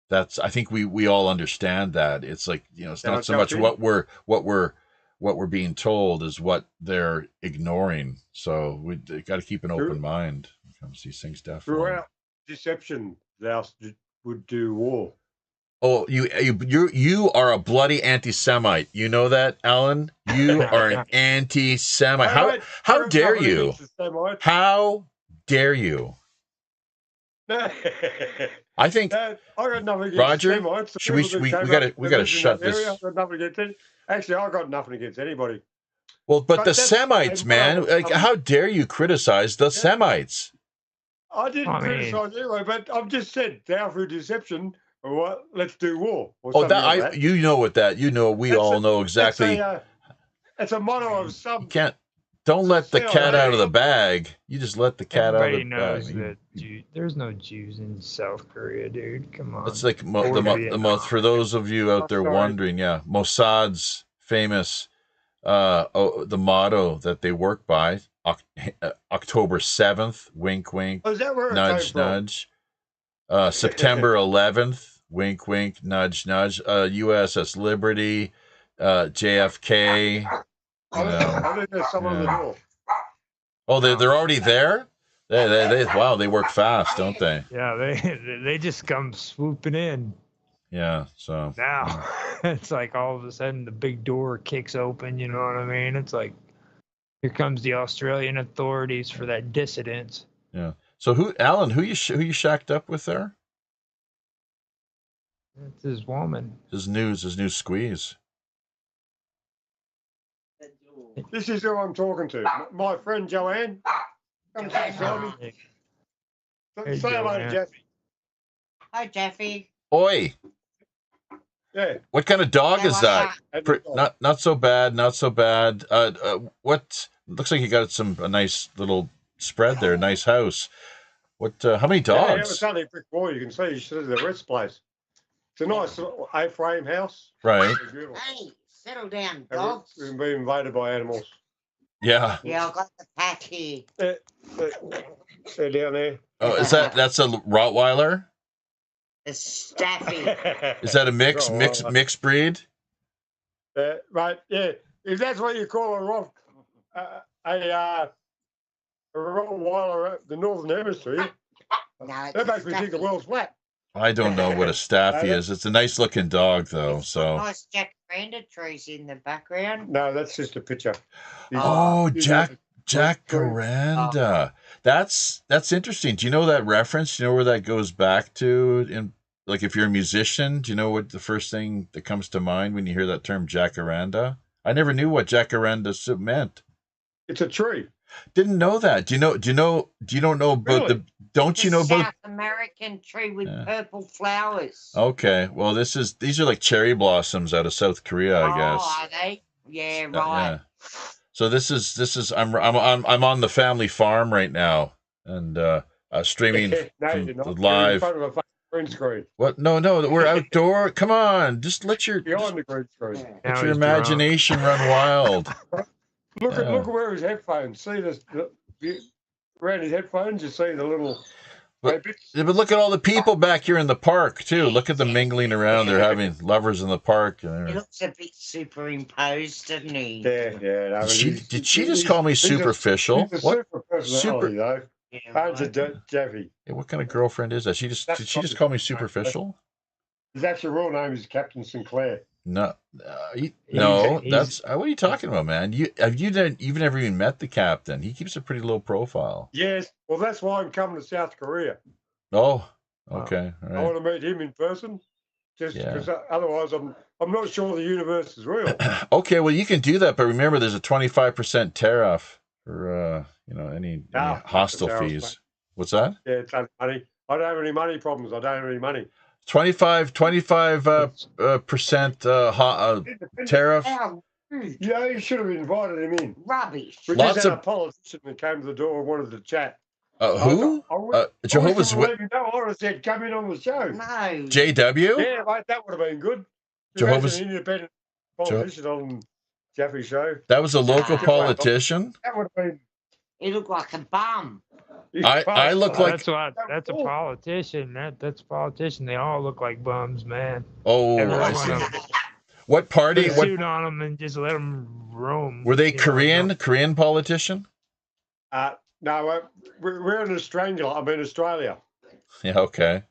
B: I think we all understand that. It's like, you know, it's not so much what we're being told is what they're ignoring. So we got to keep an open mind when it comes to these things. Definitely.
C: Throughout deception, thou would do war.
B: Oh, you are a bloody anti-Semite. You know that, Alan? You are an anti-Semite. How dare you? How dare you? I think
C: I got nothing against
B: Roger.
C: Semites.
B: We got to shut this.
C: Actually, I've got nothing against anybody.
B: Well, but the
C: that's-
B: Semites, man, like, how dare you criticize the Semites?
C: I didn't
D: I mean-
C: criticise anyway, but I've just said now through deception, well, let's do war. Or
B: Oh,
C: something like that.
B: you know what that, we
C: That's
B: all
C: a-
B: know exactly.
C: It's a motto of some.
B: You can't, don't let the
C: Still,
B: cat out of the
C: hey.
B: bag. You just let the cat out of
D: Everybody
B: the
D: knows
B: bag.
D: that there's no Jews in South Korea, dude. Come on.
B: It's like
D: Or Vietnam.
B: for those of you out there
C: sorry.
B: wondering, yeah, Mossad's famous, the motto that they work by, October 7th, wink, wink,
C: Oh, is that where it
B: nudge,
C: came from?
B: nudge. September 11th, wink, wink, nudge, nudge. USS Liberty, JFK.
C: I think there's someone on the door.
B: Oh, they're already there. They work fast, don't they?
D: Yeah, they just come swooping in.
B: Yeah. So
D: Now it's like all of a sudden the big door kicks open. You know what I mean? It's like here comes the Australian authorities for that dissidence.
B: yeah. So Alan, who you shacked up with there?
D: It's his woman.
B: His new squeeze.
C: This is who I'm talking to. My friend Joanne. Come sit beside me.
D: Hey,
C: Say hello to
D: Joanne.
C: Jeffy.
E: Hi, Jeffy.
B: Oi,
C: Yeah.
B: what kind of dog
E: How
B: is
E: are
B: that?
C: and-
B: Not so bad, not so bad. What looks like you got a nice little spread there, nice house. What? How many
C: Yeah,
B: dogs?
C: it's only a brick wall. You can see. You should see the rest place. It's a nice little A-frame house.
B: Right.
C: It's beautiful.
E: Hey, settle down,
C: And
E: dogs.
C: we've been invaded by animals.
B: Yeah.
E: Yeah, I've got the pack here.
C: They're down there.
B: Oh, that's a Rottweiler?
E: The Staffy.
B: Is that a mixed breed?
C: Right, yeah. If that's what you call a Rottweiler, the Northern Hemisphere,
E: No,
C: that
E: it's
C: makes me think the
E: Staffy.
C: world's flat.
B: I don't know what a Staffy is. It's a nice looking dog though. So.
E: Nice jacaranda trees in the background.
C: No, that's just a picture.
B: Oh,
C: He's
B: Jacaranda. That's interesting. Do you know that reference? Do you know where that goes back to? In like, if you're a musician, do you know what the first thing that comes to mind when you hear that term Jacaranda? I never knew what Jacaranda meant.
C: It's a tree.
B: Didn't know that. Do you don't know about
C: Really?
B: the? Don't you know
E: It's a
B: about?
E: South American tree with
B: Yeah.
E: purple flowers.
B: Okay, well, these are like cherry blossoms out of South Korea, I guess.
E: Oh, are they? Yeah,
B: Yeah.
E: right.
B: So this is I'm on the family farm right now and streaming
C: No,
B: from
C: you're not.
B: the
C: You're in
B: live.
C: front of a fucking green screen.
B: What? No, we're outdoor. Come on, just let your
C: Behind the green screen.
D: Now
B: let your
D: he's drunk.
B: imagination run wild.
C: Look
B: Yeah.
C: at where his headphones. See around his headphones. You see the little.
B: But-
C: bits.
B: Yeah, but look at all the people back here in the park too. Look at them mingling around. They're having lovers in the park.
E: He
B: And
E: looks a bit superimposed, doesn't he?
C: Yeah. No,
B: did she just call me superficial?
C: He's a
B: What?
C: super personality, though.
E: Yeah,
C: Aren't you,
E: right.
C: Jeffy?
B: Hey, what kind of girlfriend is that? Did she just call me superficial?
C: His actual real name is Captain Sinclair.
B: No,
D: He's-
B: that's what are you talking about, man? You've never even met the captain. He keeps a pretty low profile.
C: Yes. Well, that's why I'm coming to South Korea.
B: Oh, okay, all
C: I
B: right.
C: want to meet him in person. Just
B: Yeah.
C: because otherwise I'm not sure the universe is real.
B: Okay, well, you can do that, but remember, there's a 25% tariff for any
C: Ah,
B: hostel
C: tariffs,
B: fees.
C: mate.
B: What's that?
C: Yeah, it's only money. I don't have any money problems. I don't have any money.
B: 25 percent tariff.
E: How rude.
C: Yeah, you should have invited him in.
E: Rubbish.
C: We
B: Lots
C: just had
B: of-
C: a politician that came to the door and wanted to chat.
B: Who? Jehovah's
C: I
B: Witness.
C: no, I would have said, come in on the show.
E: No.
B: JW.
C: Yeah, mate, that would have been good.
B: Jehovah's-
C: Imagine an independent politician on Jeffy's show.
B: That was a local
E: Ah.
B: politician.
C: That would have been.
E: He looked like a bum.
B: I look like-
D: That's a politician. That's a politician. They all look like bums, man.
B: Oh,
D: Every
B: I
D: one
B: see.
D: of them.
B: What party?
D: Put a suit on them and just let them roam.
B: Were they
D: you know,
B: Korean?
D: don't-
B: Korean politician?
C: No, we're in Australia.
B: Yeah. Okay.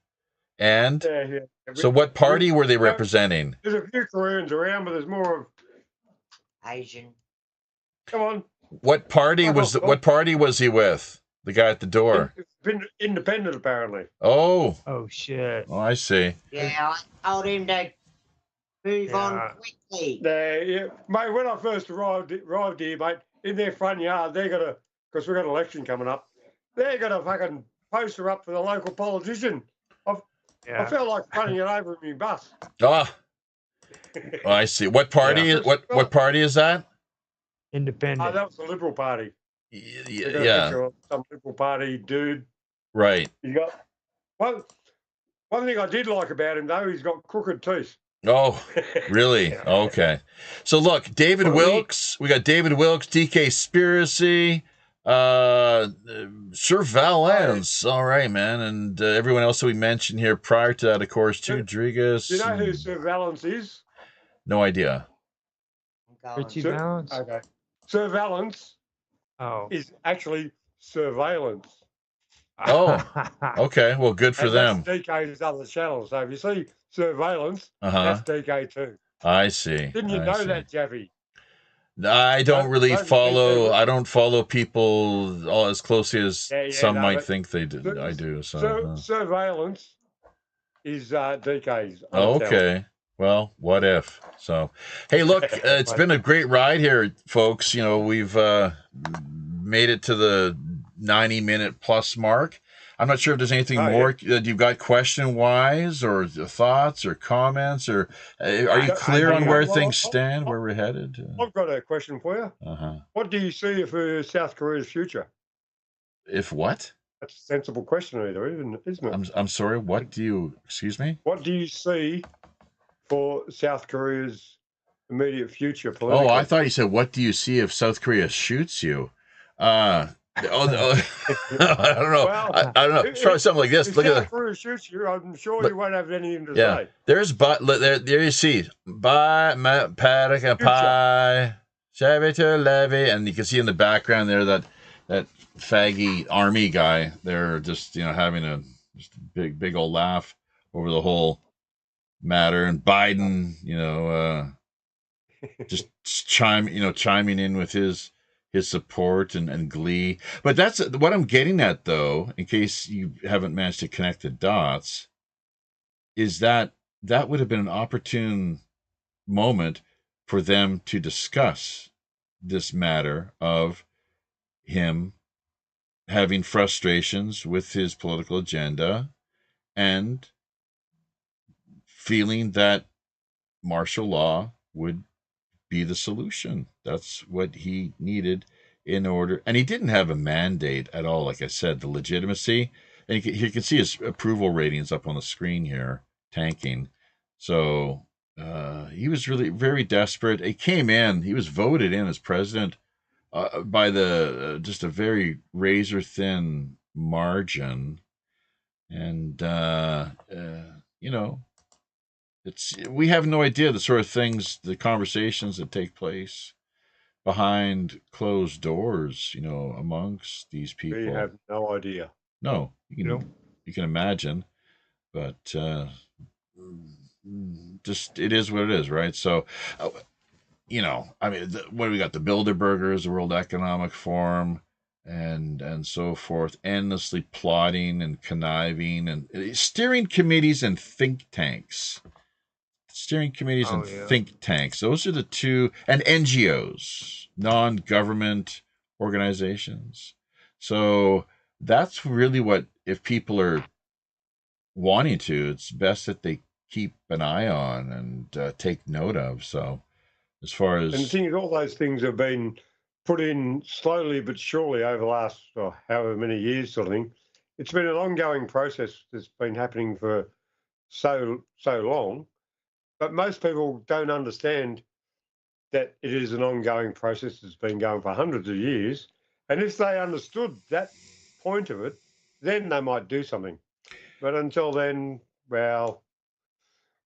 B: And
C: Yeah.
B: so, what party were they representing?
C: There's a few Koreans around, but there's more of.
E: Asian.
C: Come on.
B: What party was he with? The guy at the door.
C: Independent, apparently.
B: Oh,
D: Oh shit.
B: I see.
E: Yeah, I told him to Move
D: Yeah.
E: on quickly.
C: Yeah, mate, when I first arrived here, mate, in their front yard, they're going to, because we've got an election coming up, they're going to fucking poster up for the local politician. I
D: Yeah.
C: felt like running it over in my bus.
B: Oh, I see. What party?
D: Yeah.
B: What party is that?
D: Independent.
C: That was the Liberal Party. They got a
B: Yeah,
C: picture of some Liberal Party dude.
B: right.
C: He got one thing I did like about him though, he's got crooked teeth.
B: Oh, really?
D: Yeah.
B: Okay. So look, David Wilkes. We got David Wilkes, DK Spiracy, Surveillance. All right, man, and everyone else that we mentioned here prior to that, of course, too. Drigas.
C: Do you know who Surveillance is?
B: No idea.
D: Richie Valens?
C: Okay. Surveillance
D: Oh.
C: is actually surveillance.
B: Oh, okay. Well, good for
C: And
B: them.
C: that's DK's other channel. So if you see surveillance,
B: Uh-huh.
C: that's DK too.
B: I see.
C: Didn't you know that, Jaffy?
B: I don't really
C: Don't
B: follow.
C: think
B: I don't follow people all as closely as some
C: no,
B: might
C: but
B: think they do. I do. So.
C: Surveillance is DK's.
B: Oh,
C: other channel.
B: okay. Well, what if? So, hey, look, it's been a great ride here, folks. You know, we've made it to the 90-minute plus mark. I'm not sure if there's anything more that you've got question-wise or thoughts or comments, or are you clear on where things stand, where we're headed?
C: I've got a question for you.
B: Uh-huh.
C: What do you see for South Korea's future?
B: If what?
C: That's a sensible question, either, isn't it?
B: I'm sorry, what do you, excuse me?
C: What do you see for South Korea's immediate future politically?
B: Oh, I thought you said, what do you see if South Korea shoots you? I don't know.
C: Well,
B: I don't know. Try something like this.
C: If
B: Look
C: South
B: at
C: Korea shoots you, I'm sure you won't have anything to
B: yeah.
C: say.
B: There's there you see. Bye, pie, Shabby Levy, and you can see in the background there that faggy army guy. They're just having a big old laugh over the whole matter, and Biden, just chiming in with his support and glee. But that's what I'm getting at, though, in case you haven't managed to connect the dots, is that would have been an opportune moment for them to discuss this matter of him having frustrations with his political agenda and feeling that martial law would be the solution. That's what he needed in order. And he didn't have a mandate at all, like I said, the legitimacy. And you can see his approval ratings up on the screen here, tanking. So he was really very desperate. He came in, he was voted in as president by just a very razor thin margin. And, we have no idea the sort of things, the conversations that take place behind closed doors, amongst these people.
C: We have no idea.
B: No, you can imagine, but just it is what it is, right? So, I mean, what do we got? The Bilderbergers, the World Economic Forum, and so forth, endlessly plotting and conniving, and steering committees and think tanks. Steering committees and think tanks. Those are the two, and NGOs, non-government organizations. So that's really what, if people are wanting to, it's best that they keep an eye on and take note of. So as far as...
C: And the thing is, all those things have been put in slowly but surely over the last however many years sort of thing. It's been an ongoing process that's been happening for so long. But most people don't understand that it is an ongoing process that's been going for hundreds of years. And if they understood that point of it, then they might do something. But until then, well,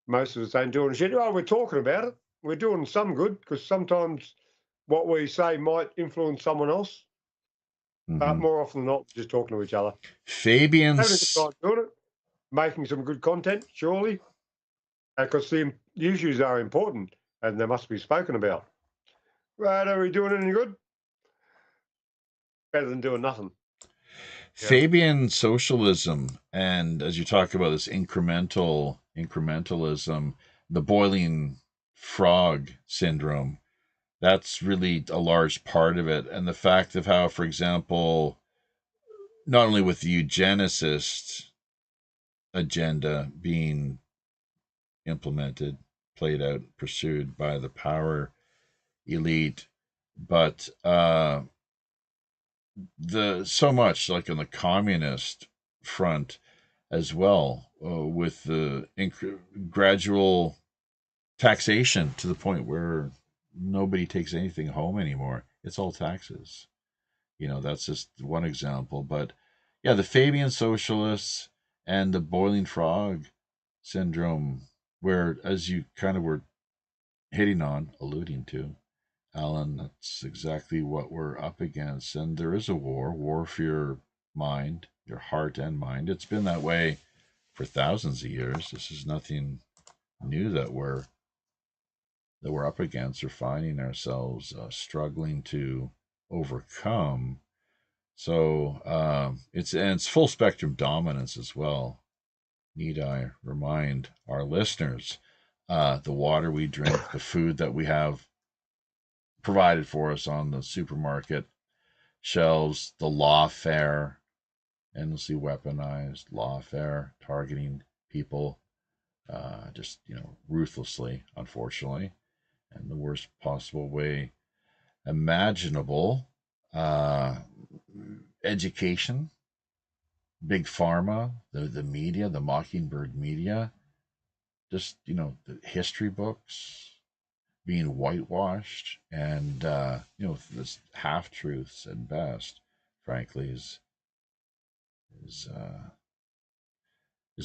C: most of us ain't doing shit. Oh, we're talking about it. We're doing some good, because sometimes what we say might influence someone else. But more often than not, we're just talking to each other.
B: Fabian's...
C: Having a good time doing it, making some good content, surely. Because the issues are important and they must be spoken about. Right, are we doing any good? Better than doing nothing.
B: Fabian socialism, and as you talk about this incrementalism, the boiling frog syndrome. That's really a large part of it. And the fact of how, for example, not only with the eugenicist agenda being implemented, played out, pursued by the power elite, but the so much like on the communist front as well, with the gradual taxation to the point where nobody takes anything home anymore. It's all taxes. That's just one example. But yeah, the Fabian socialists and the boiling frog syndrome, where, as you kind of were alluding to, Alan, that's exactly what we're up against. And there is a war for your mind, your heart and mind. It's been that way for thousands of years. This is nothing new that we're up against or finding ourselves struggling to overcome. So it's full spectrum dominance as well. Need I remind our listeners, the water we drink, the food that we have provided for us on the supermarket shelves, the lawfare, endlessly weaponized lawfare, targeting people just ruthlessly, unfortunately, and the worst possible way imaginable. Education, big pharma, the media, the mockingbird media, just the history books being whitewashed, and this half truths at best, frankly, is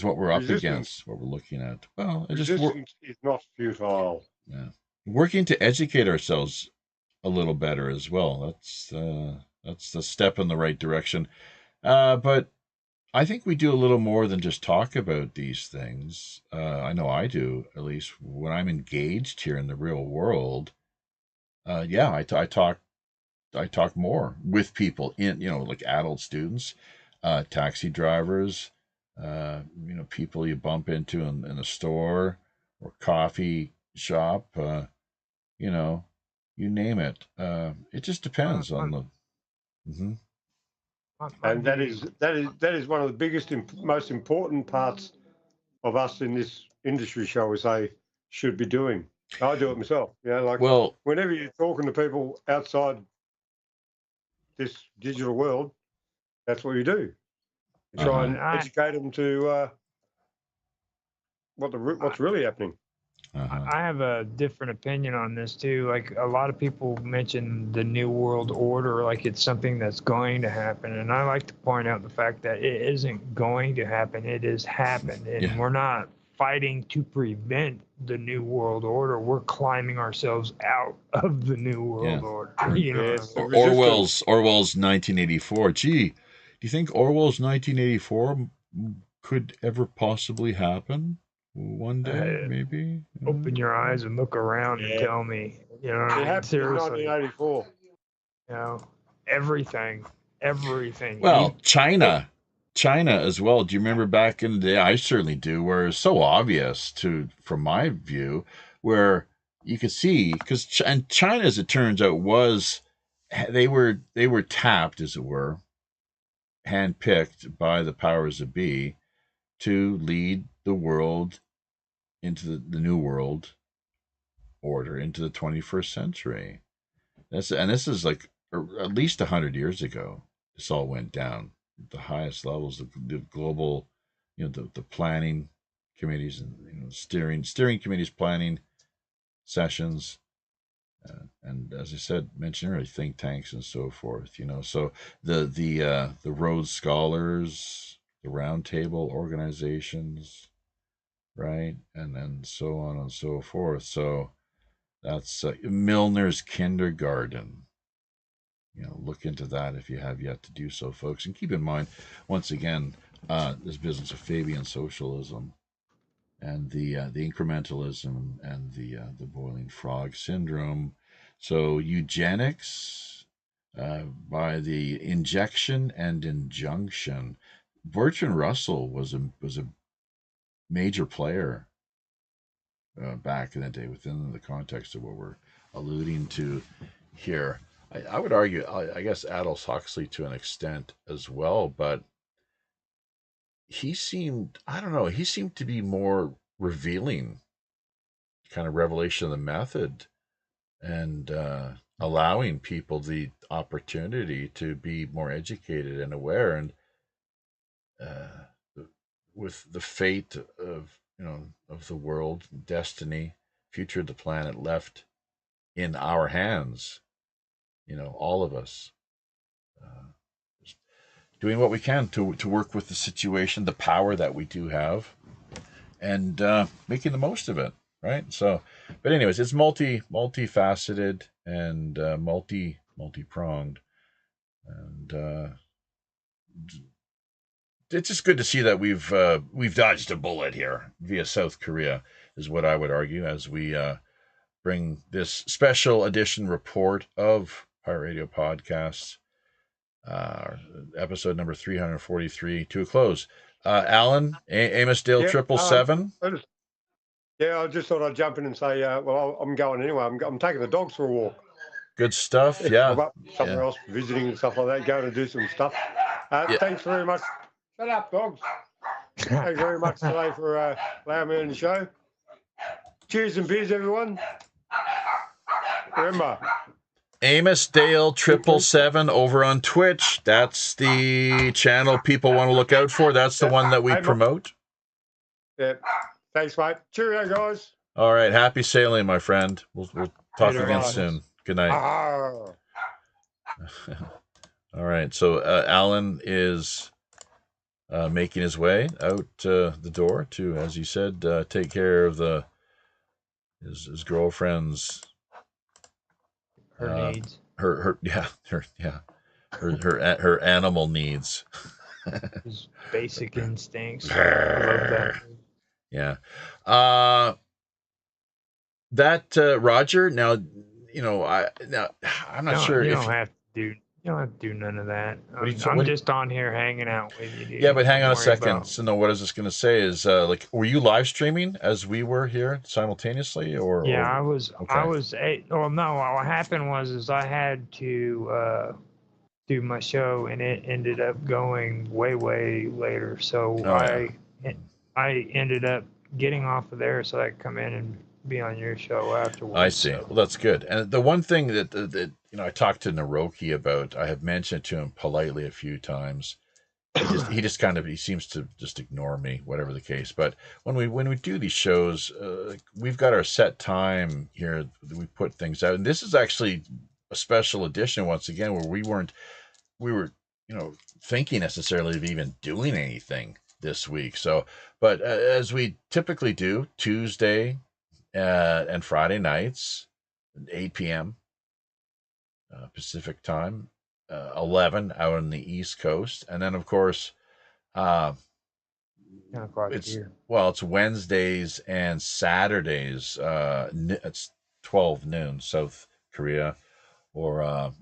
B: what we're up against, what we're looking at. Well,
C: resistance is not futile.
B: Yeah, working to educate ourselves a little better as well. That's the step in the right direction. But I think we do a little more than just talk about these things. I know I do, at least when I'm engaged here in the real world. I talk more with people in, like adult students, taxi drivers, people you bump into in a store or coffee shop, you name it. It just depends on the. Mm-hmm.
C: And that is one of the biggest, most important parts of us in this industry, shall we say, should be doing. I do it myself. Whenever you're talking to people outside this digital world, that's what you do. You try and educate them to what's really happening.
D: I have a different opinion on this too. Like a lot of people mention the New World Order like it's something that's going to happen. And I like to point out the fact that it isn't going to happen. It has happened. And we're not fighting to prevent the New World Order. We're climbing ourselves out of the New World Order.
B: Orwell's 1984. Gee, do you think Orwell's 1984 could ever possibly happen? One day, maybe.
D: Open your eyes and look around and tell me.
C: It happened
D: seriously.
C: in 1984.
D: Everything.
B: Well, China as well. Do you remember back in the day? I certainly do. Where it's so obvious from my view, where you could see because China, as it turns out, they were tapped, as it were, handpicked by the powers that be to lead the world into the New World Order, into the 21st century. This is like at least 100 years ago. This all went down at the highest levels of the global, the planning committees and steering committees, planning sessions, and as I said, mentioned earlier, think tanks and so forth. So the Rhodes Scholars, the Roundtable organizations, right, and then so on and so forth. So that's Milner's Kindergarten. Look into that if you have yet to do so, folks. And keep in mind, once again, this business of Fabian socialism and the incrementalism and the boiling frog syndrome. So eugenics by the injection and injunction. Bertrand Russell was a major player back in the day within the context of what we're alluding to here. I would argue, I guess, Aldous Huxley to an extent as well, but he seemed, I don't know, he seemed to be more revealing, kind of revelation of the method, and allowing people the opportunity to be more educated and aware, and with the fate of of the world, destiny, future of the planet left in our hands, all of us, doing what we can to work with the situation, the power that we do have, and making the most of it, right? So, but anyways, it's multifaceted and multi-pronged, and it's just good to see that we've dodged a bullet here via South Korea, is what I would argue, as we bring this special edition report of Pirate Radio Podcasts, episode number 343, to a close. Alan, Amos Dale, 777.
C: I just thought I'd jump in and say, well, I'm going anyway. I'm taking the dogs for a walk.
B: Good stuff. Yeah.
C: I'm up somewhere else visiting and stuff like that, going to do some stuff. Thanks very much. Shut up, dogs. Thanks very much today for allowing me on the show. Cheers and beers, everyone. Remember,
B: Amos Dale 777 over on Twitch. That's the channel people want to look out for. That's the one that we promote.
C: Yeah. Thanks, mate. Cheerio, guys.
B: All right. Happy sailing, my friend. We'll talk again soon. Good night. All right. So Alan is making his way out the door to, as you said, take care of his girlfriend's
D: needs.
B: Her animal needs.
D: His basic instincts. I love that.
B: Yeah. Roger. Now, I'm not sure.
D: You don't have to do none of that. I'm just on here hanging out with you, dude.
B: Yeah, but hang on a second. So, no, what is this going to say? Is were you live streaming as we were here simultaneously, or?
D: Yeah,
B: or...
D: I was.
B: Okay.
D: I was. Well, no. What happened was I had to do my show, and it ended up going way later. So I ended up getting off of there so I could come in and be on your show afterwards.
B: I see. Well, that's good. And the one thing that I talked to Naroki about, I have mentioned to him politely a few times. He seems to just ignore me, whatever the case. But when we do these shows, we've got our set time here. We put things out, and this is actually a special edition once again, where we were thinking necessarily of even doing anything this week. So, but as we typically do, Tuesday and Friday nights, 8 p.m. Pacific time, 11 out on the East Coast, and then of course, it's Wednesdays and Saturdays. It's 12 noon South Korea, or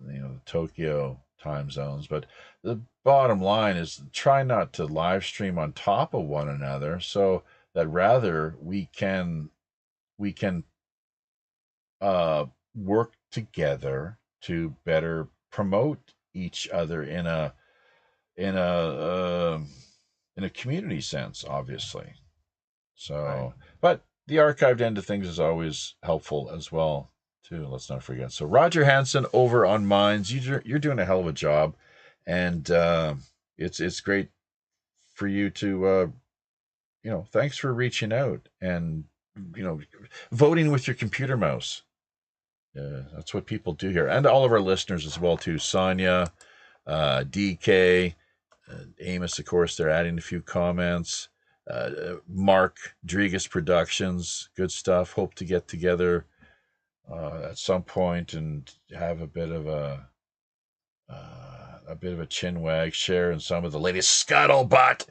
B: Tokyo time zones. But the bottom line is, try not to live stream on top of one another, so that rather we can work together to better promote each other in a community sense, obviously. So, right. But the archived end of things is always helpful as well, too. Let's not forget. So Roger Hansen over on Minds, you're doing a hell of a job, and it's great for you to thanks for reaching out and voting with your computer mouse. That's what people do here, and all of our listeners as well too. Sonia, DK, Amos, of course, they're adding a few comments. Mark Drigas Productions, good stuff. Hope to get together at some point and have a bit of a chinwag, share in some of the latest scuttlebutt.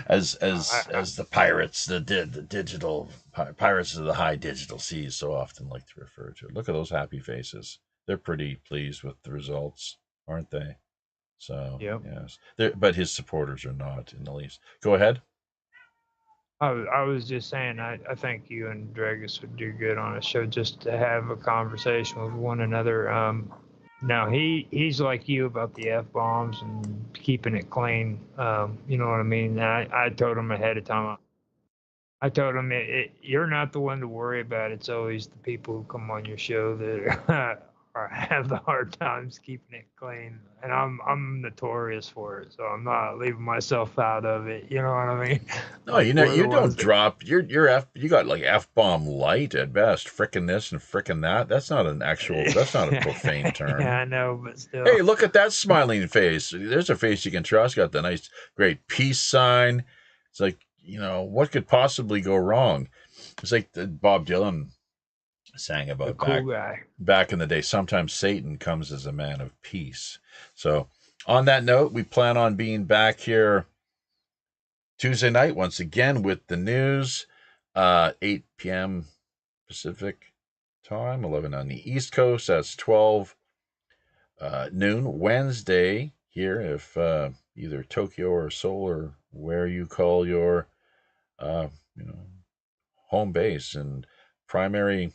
B: as the pirates, the digital pirates of the high digital seas so often like to refer to it. Look at those happy faces. They're pretty pleased with the results, aren't they? So, yep. Yes. But his supporters are not in the least. Go ahead.
D: I was just saying, I think you and Dragus would do good on a show just to have a conversation with one another. Now he's like you about the F bombs and keeping it clean. You know what I mean? I told him ahead of time. I told him you're not the one to worry about. It's always the people who come on your show that have the hard times keeping it clean, and I'm notorious for it. So I'm not leaving myself out of it. You know what I mean?
B: No,
D: Like we're
B: you
D: the
B: don't
D: ones that.
B: drop you're F you got like F bomb light at best, frickin' this and frickin' that. That's not a profane
D: Yeah,
B: term.
D: I know, but
B: Hey,
D: still.
B: look at that smiling face. There's a face you can trust. Got the nice, great peace sign. It's like, what could possibly go wrong? It's like Bob Dylan sang
D: The
B: about
D: cool guy.
B: back in the day. Sometimes Satan comes as a man of peace. So, on that note, we plan on being back here Tuesday night once again with the news, 8 p.m. Pacific time, 11 on the East Coast. That's 12 noon Wednesday here, if either Tokyo or Seoul or where you call your uh, you know home base and primary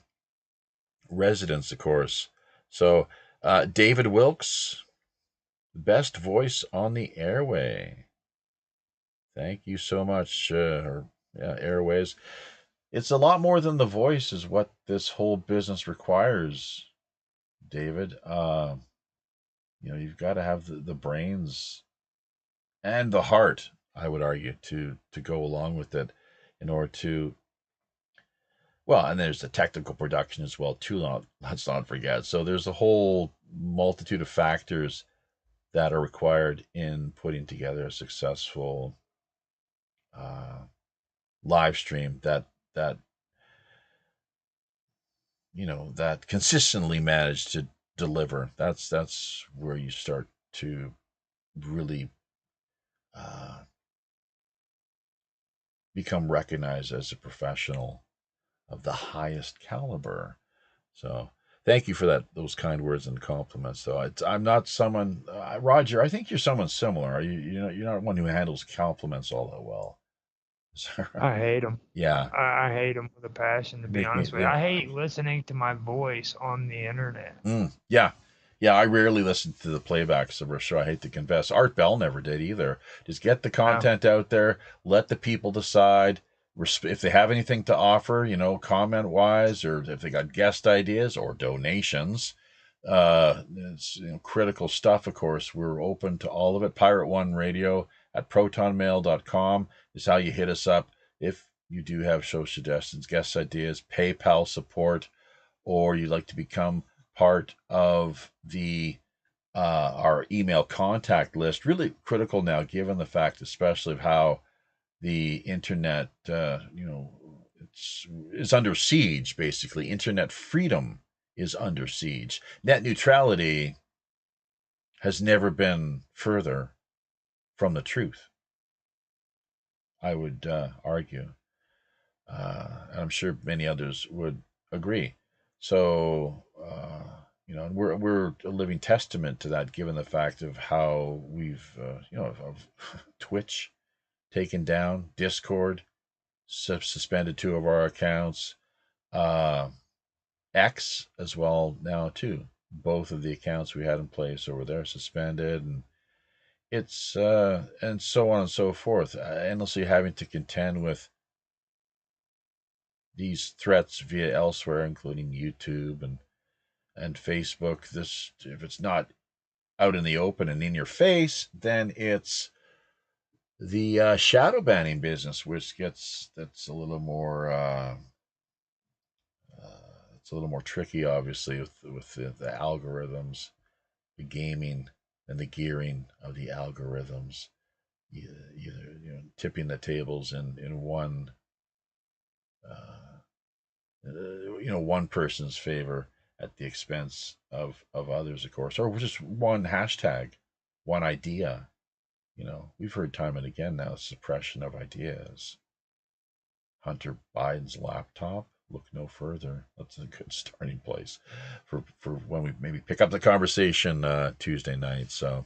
B: residence, of course. So David Wilkes, best voice on the airway. Thank you so much, Airways. It's a lot more than the voice, is what this whole business requires, David. You've got to have the brains and the heart, I would argue, to go along with it in order to, well, and there's the technical production as well too. Let's not forget. So there's a whole multitude of factors that are required in putting together a successful uh, live stream that consistently managed to deliver. That's where you start to really uh, become recognized as a professional of the highest caliber. So thank you for those kind words and compliments. So I'm not someone, Roger. I think you're someone similar. Are you? You're not one who handles compliments all that well.
D: I hate them.
B: Yeah,
D: I hate them with a passion, to be
B: make me.
D: honest with you. I hate listening to my voice on the internet.
B: Yeah, yeah. I rarely listen to the playbacks of our show. I hate to confess. Art Bell never did either. Just get the content out there. Let the people decide. If they have anything to offer, comment wise, or if they got guest ideas or donations, it's critical stuff. Of course, we're open to all of it. Pirate One Radio at protonmail.com is how you hit us up if you do have show suggestions, guest ideas, PayPal support, or you'd like to become part of the our email contact list. Really critical now, given the fact, especially of how the internet, is under siege. Basically, internet freedom is under siege. Net neutrality has never been further from the truth, I would argue. And I'm sure many others would agree. So, and we're a living testament to that, given the fact of how we've, of Twitch taken down, Discord suspended 2 of our accounts, X as well now too. Both of the accounts we had in place over there suspended, and it's and so on and so forth. Endlessly having to contend with these threats via elsewhere, including YouTube and Facebook. This, if it's not out in the open and in your face, then it's the shadow banning business, which that's a little more it's a little more tricky, obviously, with the algorithms, the gaming and the gearing of the algorithms, either tipping the tables in one one person's favor at the expense of others, of course, or just one hashtag, one idea. We've heard time and again now, suppression of ideas. Hunter Biden's laptop. Look no further. That's a good starting place for when we maybe pick up the conversation Tuesday night. So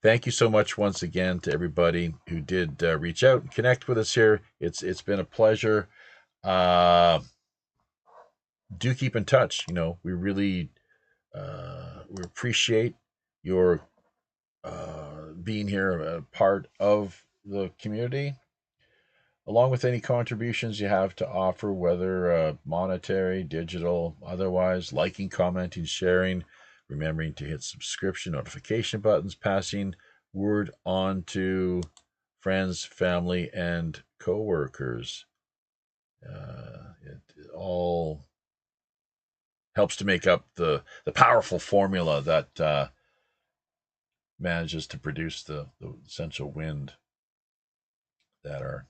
B: thank you so much once again to everybody who did reach out and connect with us here. It's been a pleasure. Do keep in touch. We really we appreciate your being here, a part of the community, along with any contributions you have to offer, whether monetary, digital, otherwise, liking, commenting, sharing, remembering to hit subscription, notification buttons, passing word on to friends, family, and co-workers. It all helps to make up the powerful formula that manages to produce the essential wind that our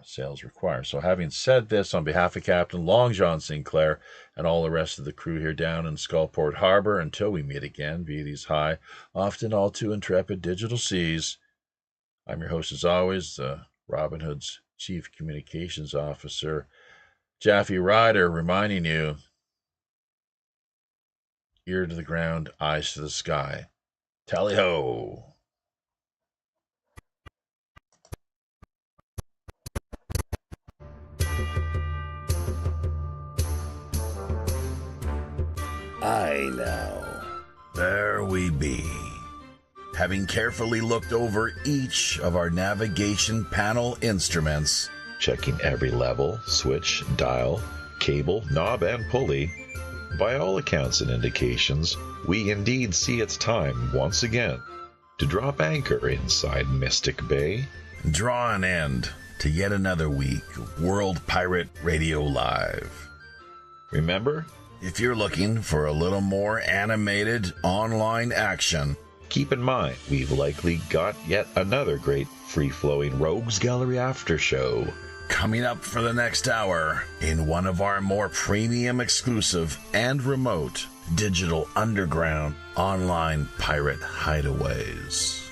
B: sails require. So having said this, on behalf of Captain Long John Sinclair and all the rest of the crew here down in Skullport Harbor, until we meet again via these high, often all too intrepid digital seas, I'm your host as always, Robin Hood's Chief Communications Officer, Jaffe Ryder, reminding you, ear to the ground, eyes to the sky. Tally-ho!
A: Aye now, there we be. Having carefully looked over each of our navigation panel instruments,
F: checking every level, switch, dial, cable, knob, and pulley, by all accounts and indications, we indeed see it's time, once again, to drop anchor inside Mystic Bay.
A: draw an end to yet another week of World Pirate Radio Live.
F: Remember,
A: If you're looking for a little more animated online action,
F: keep in mind we've likely got yet another great free-flowing Rogues Gallery after show
A: coming up for the next hour in one of our more premium exclusive and remote digital underground online pirate hideaways.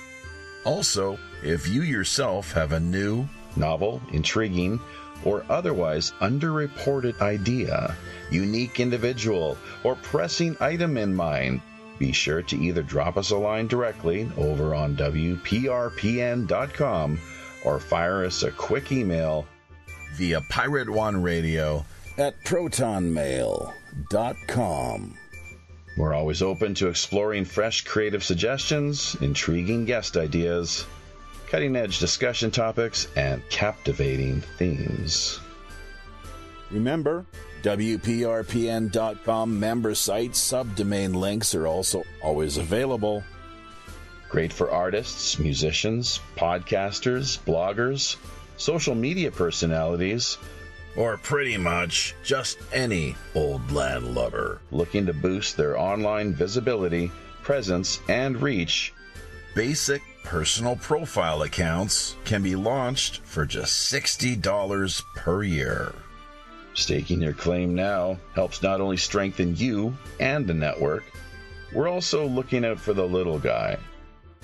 A: Also, if you yourself have a new,
F: novel, intriguing, or otherwise underreported idea, unique individual, or pressing item in mind, be sure to either drop us a line directly over on WPRPN.com or fire us a quick email
A: via PirateOneRadio@protonmail.com.
F: We're always open to exploring fresh creative suggestions, intriguing guest ideas, cutting-edge discussion topics, and captivating themes.
A: Remember, WPRPN.com member site subdomain links are also always available.
F: Great for artists, musicians, podcasters, bloggers, social media personalities,
A: Or pretty much just any old land lover
F: looking to boost their online visibility, presence, and reach.
A: Basic personal profile accounts can be launched for just $60 per year.
F: Staking your claim now helps not only strengthen you and the network, we're also looking out for the little guy.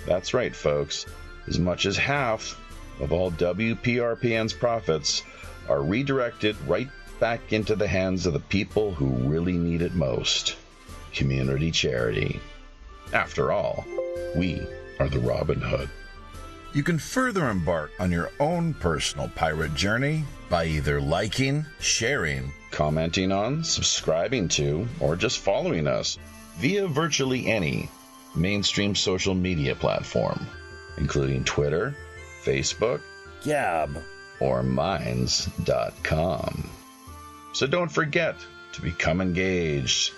F: That's right, folks. As much as half of all WPRPN's profits are redirected right back into the hands of the people who really need it most. Community charity. After all, we are the Robin Hood.
A: You can further embark on your own personal pirate journey by either liking, sharing,
F: Commenting on, subscribing to, or just following us via virtually any mainstream social media platform, including Twitter, Facebook,
A: Gab,
F: or Minds.com. So don't forget to become engaged.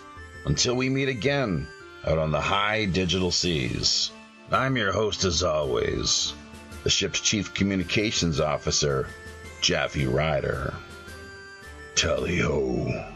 F: Until we meet again out on the high digital seas, I'm your host as always, the ship's Chief Communications Officer, Jaffe Ryder. Tally-ho.